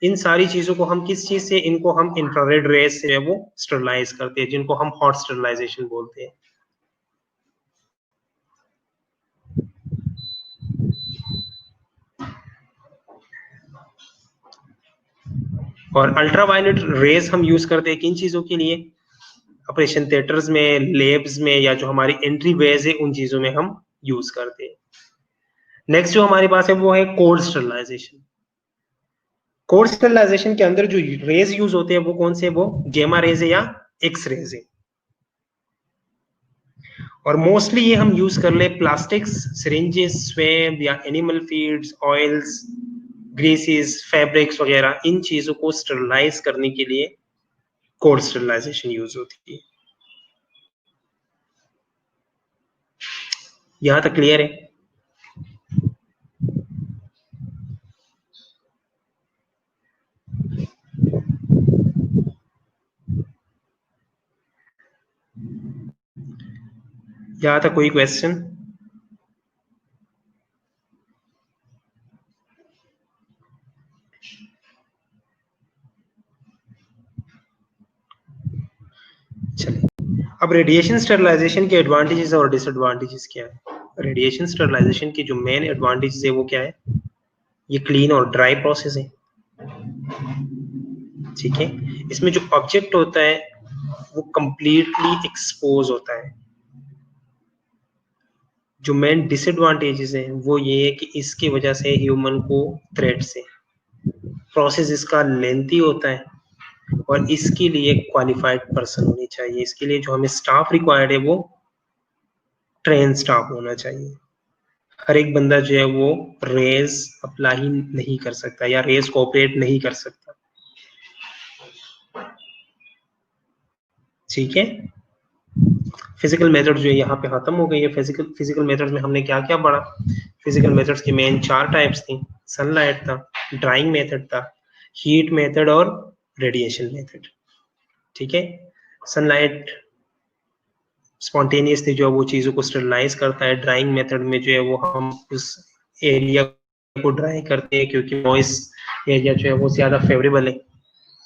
इन सारी चीजों को हम किस चीज से, इनको हम इंफ्रारेड रेज से वो स्टरलाइज करते हैं, जिनको हम हॉट स्टरलाइजेशन बोलते हैं। और अल्ट्रावायलेट रेज हम यूज करते हैं किन चीजों के लिए, ऑपरेशन थिएटर्स में, लैब्स में, या जो हमारी एंट्री वेज है उन चीजों में हम यूज करते हैं। नेक्स्ट जो हमारे पास है वो है कोल्ड स्टरलाइजेशन। कोल्ड स्टरलाइजेशन के अंदर जो रेज यूज होते हैं वो कौन से, वो गेमा रेज है या एक्स रेज है। और मोस्टली ये हम यूज कर ले प्लास्टिक्स, सिरिंजेस, स्वैब या एनिमल फीड्स, ऑयल्स, ग्रीसेस, फैब्रिक्स वगैरह, इन चीजों को स्टरलाइज करने के लिए कोल्ड स्टरलाइजेशन यूज होती है। यहां तक क्लियर है? यहां तक कोई क्वेश्चन? चलिए, अब रेडिएशन स्टरलाइजेशन के एडवांटेजेस और डिसएडवांटेजेस क्या है। रेडिएशन स्टरलाइजेशन की जो मेन एडवांटेजेस है वो क्या है, ये क्लीन और ड्राई प्रोसेस है। ठीक है, इसमें जो ऑब्जेक्ट होता है वो कंप्लीटली एक्सपोज होता है। जो मेन डिसएडवांटेजेस है वो ये है कि इसकी वजह से ह्यूमन को थ्रेट्स है, प्रोसेस इसका लेंथी होता है, और इसके लिए क्वालिफाइड पर्सन होनी चाहिए। इसके लिए जो हमें स्टाफ रिक्वायर्ड है वो ट्रेन स्टाफ होना चाहिए। हर एक बंदा जो है वो रेस अप्लाई नहीं कर सकता या रेस को ऑपरेट नहीं कर सकता। ठीक है, फिजिकल मेथड जो है यहाँ पे खत्म हो गई है। फिजिकल मेथड्स में हमने क्या क्या पढ़ा, फिजिकल मेथड्स की मेन 4 टाइप्स थी। सनलाइट था, ड्राइंग मेथड था, हीट मेथड और रेडिएशन मेथड। ठीक है, सनलाइट स्पॉन्टेनियसली जो है वो चीजों को स्टरलाइज करता है। ड्राइंग मेथड में जो है वो हम उस एरिया को ड्राई करते हैं, क्योंकि मॉइस्ट एरिया जो है वो ज्यादा फेवरेबल है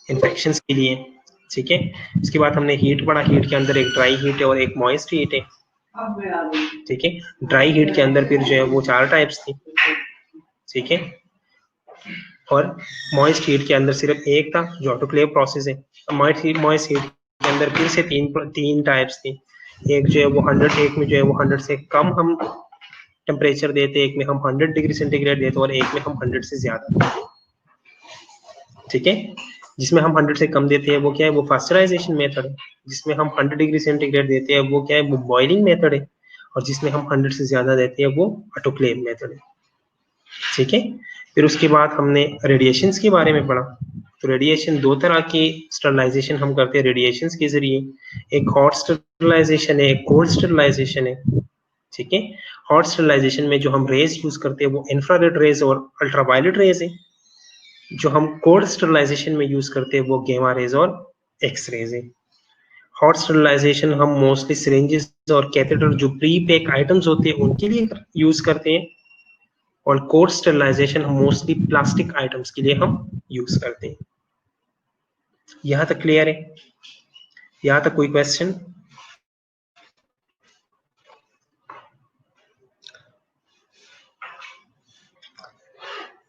इन्फेक्शंस के लिए। ठीक है, इसके बाद हमने हीट पढ़ा, हीट के अंदर एक ड्राई हीट है और एक मॉइस्ट हीट है। ठीक है, ड्राई हीट के अंदर फिर जो है वो 4 टाइप्स थी। ठीक है, और मॉइस्ट हीट के अंदर सिर्फ एक था जो ऑटोक्लेव प्रोसेस है। मॉइस्ट हीट के अंदर फिर से तीन टाइप्स थी। एक जो है वो 100, एक में जो है वो 100 से कम हम टेम्परेचर देते, एक में हम 100 डिग्री सेंटीग्रेड देते और एक में हम 100 से ज्यादा देते। ठीक है, जिसमें हम 100 से कम देते हैं वो क्या है, वो पास्चराइजेशन मेथड है। जिसमें हम 100 डिग्री सेंटीग्रेड देते हैं वो क्या है, वो बॉइलिंग मेथड है। और जिसमें हम 100 से ज्यादा देते हैं वो ऑटोक्लेव मेथड है। ठीक है, फिर उसके बाद हमने रेडिएशंस के बारे में पढ़ा। तो रेडिएशन 2 तरह की स्टरलाइजेशन हम करते हैं रेडिएशंस के जरिए, एक हॉट स्टरलाइजेशन है, एक कोल्ड स्टरलाइजेशन है। ठीक है, हॉट स्टरलाइजेशन में जो हम रेज यूज करते हैं वो इंफ्रारेड रेज और अल्ट्रावायलेट रेज है। जो हम कोल्ड स्टरलाइजेशन में यूज करते हैं वो गामा रेज और एक्स रेज है। हॉट स्टरलाइजेशन हम मोस्टली सिरिंजेस और कैथेटर जो प्री पैक आइटम्स होते हैं उनके लिए यूज करते हैं, और कोल्ड स्टरलाइजेशन हम मोस्टली प्लास्टिक आइटम्स के लिए हम यूज करते हैं। यहां तक क्लियर है? यहां तक कोई क्वेश्चन?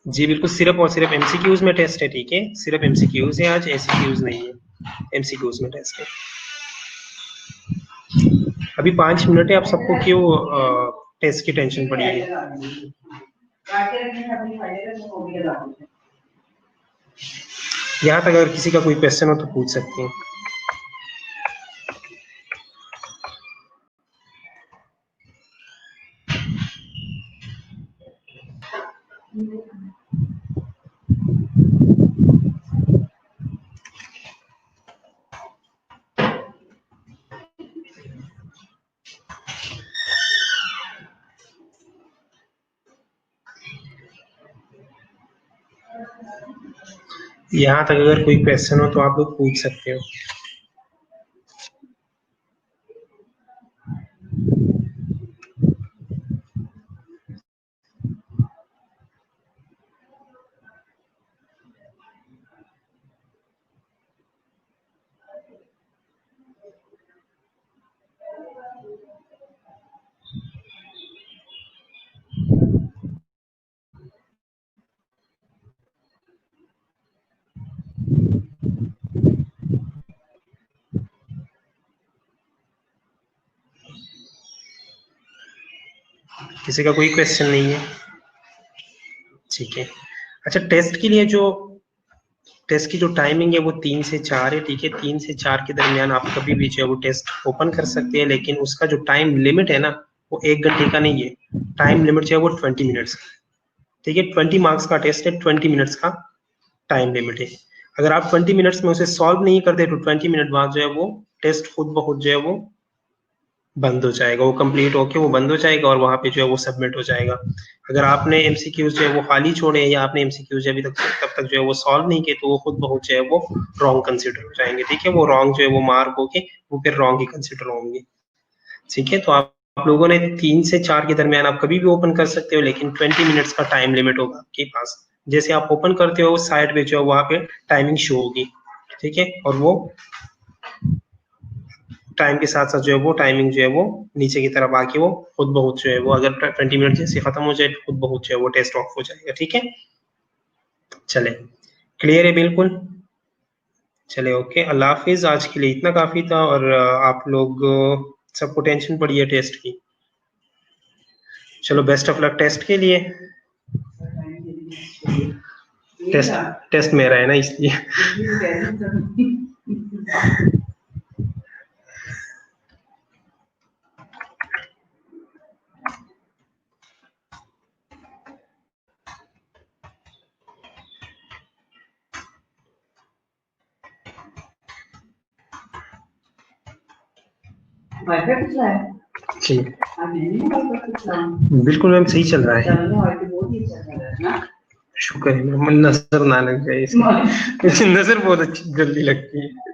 जी बिल्कुल, सिर्फ और सिर्फ एमसीक्यूज में टेस्ट है, ठीक है? सिर्फ एमसीक्यूज है आज, एसीक्यूज नहीं है, एमसीक्यूज में टेस्ट है। अभी 5 मिनट है, आप सबको क्यों टेस्ट की टेंशन पड़ी है? यहाँ तक अगर किसी का कोई क्वेश्चन हो तो पूछ सकते हैं। यहाँ तक अगर कोई क्वेश्चन हो तो आप लोग पूछ सकते हो। किसी का कोई क्वेश्चन नहीं है? ठीक है। अच्छा, टेस्ट की जो टाइमिंग है वो 3 से 4 है, ठीक है? 3 से 4 के दरमियान आप कभी भी जो है वो टेस्ट ओपन कर सकते हैं, लेकिन उसका जो टाइम लिमिट है ना वो 1 घंटे का नहीं है। टाइम लिमिट जो है वो 20 मिनट्स का, ठीक है? 20 मार्क्स का टेस्ट है, 20 मिनट्स का टाइम लिमिट है। अगर आप 20 मिनट्स में उसे सॉल्व नहीं करते तो 20 मिनट बाद जो है वो टेस्ट खुद ब खुद जो है वो बंद हो जाएगा, वो कंप्लीट होके वो बंद हो जाएगा और वहां पे जो है वो सबमिट हो जाएगा। अगर आपने एमसीक्यूज जो है वो खाली छोड़े या आपने एमसीक्यूज अभी तक तब तक जो है वो सॉल्व नहीं किए तो वो खुद बहुत जो है वो रॉन्ग कंसिडर हो जाएंगे, ठीक है? वो रॉन्ग जो है वो मार्क होके वो फिर रॉन्ग ही कंसिडर होंगे, ठीक है? तो आप लोगों ने 3 से 4 के दरमियान आप कभी भी ओपन कर सकते हो, लेकिन 20 मिनट्स का टाइम लिमिट होगा आपके पास। जैसे आप ओपन करते हो साइड पे जो है वहां पे टाइमिंग शो होगी, ठीक है? और वो टाइम के साथ साथ जो है वो टाइमिंग जो है वो नीचे की तरफ आके वो खुद बहुत जो है वो अगर 20 मिनट जैसे खत्म हो जाए तो खुद बहुत जो है वो टेस्ट ऑफ हो जाएगा, ठीक है? चले, क्लियर है बिल्कुल? चले, ओके, अल्लाह हाफिज। आज के लिए इतना काफी था, और आप लोग सबको टेंशन पड़ी है टेस्ट की। चलो, बेस्ट ऑफ लक टेस्ट के लिए। टेस्ट टेस्ट मेरा है ना, इसलिए। जी बिल्कुल मैम, सही चल रहा है। शुक्र है मैम, नजर ना लग जाए इसकी। नजर बहुत अच्छी जल्दी लगती है।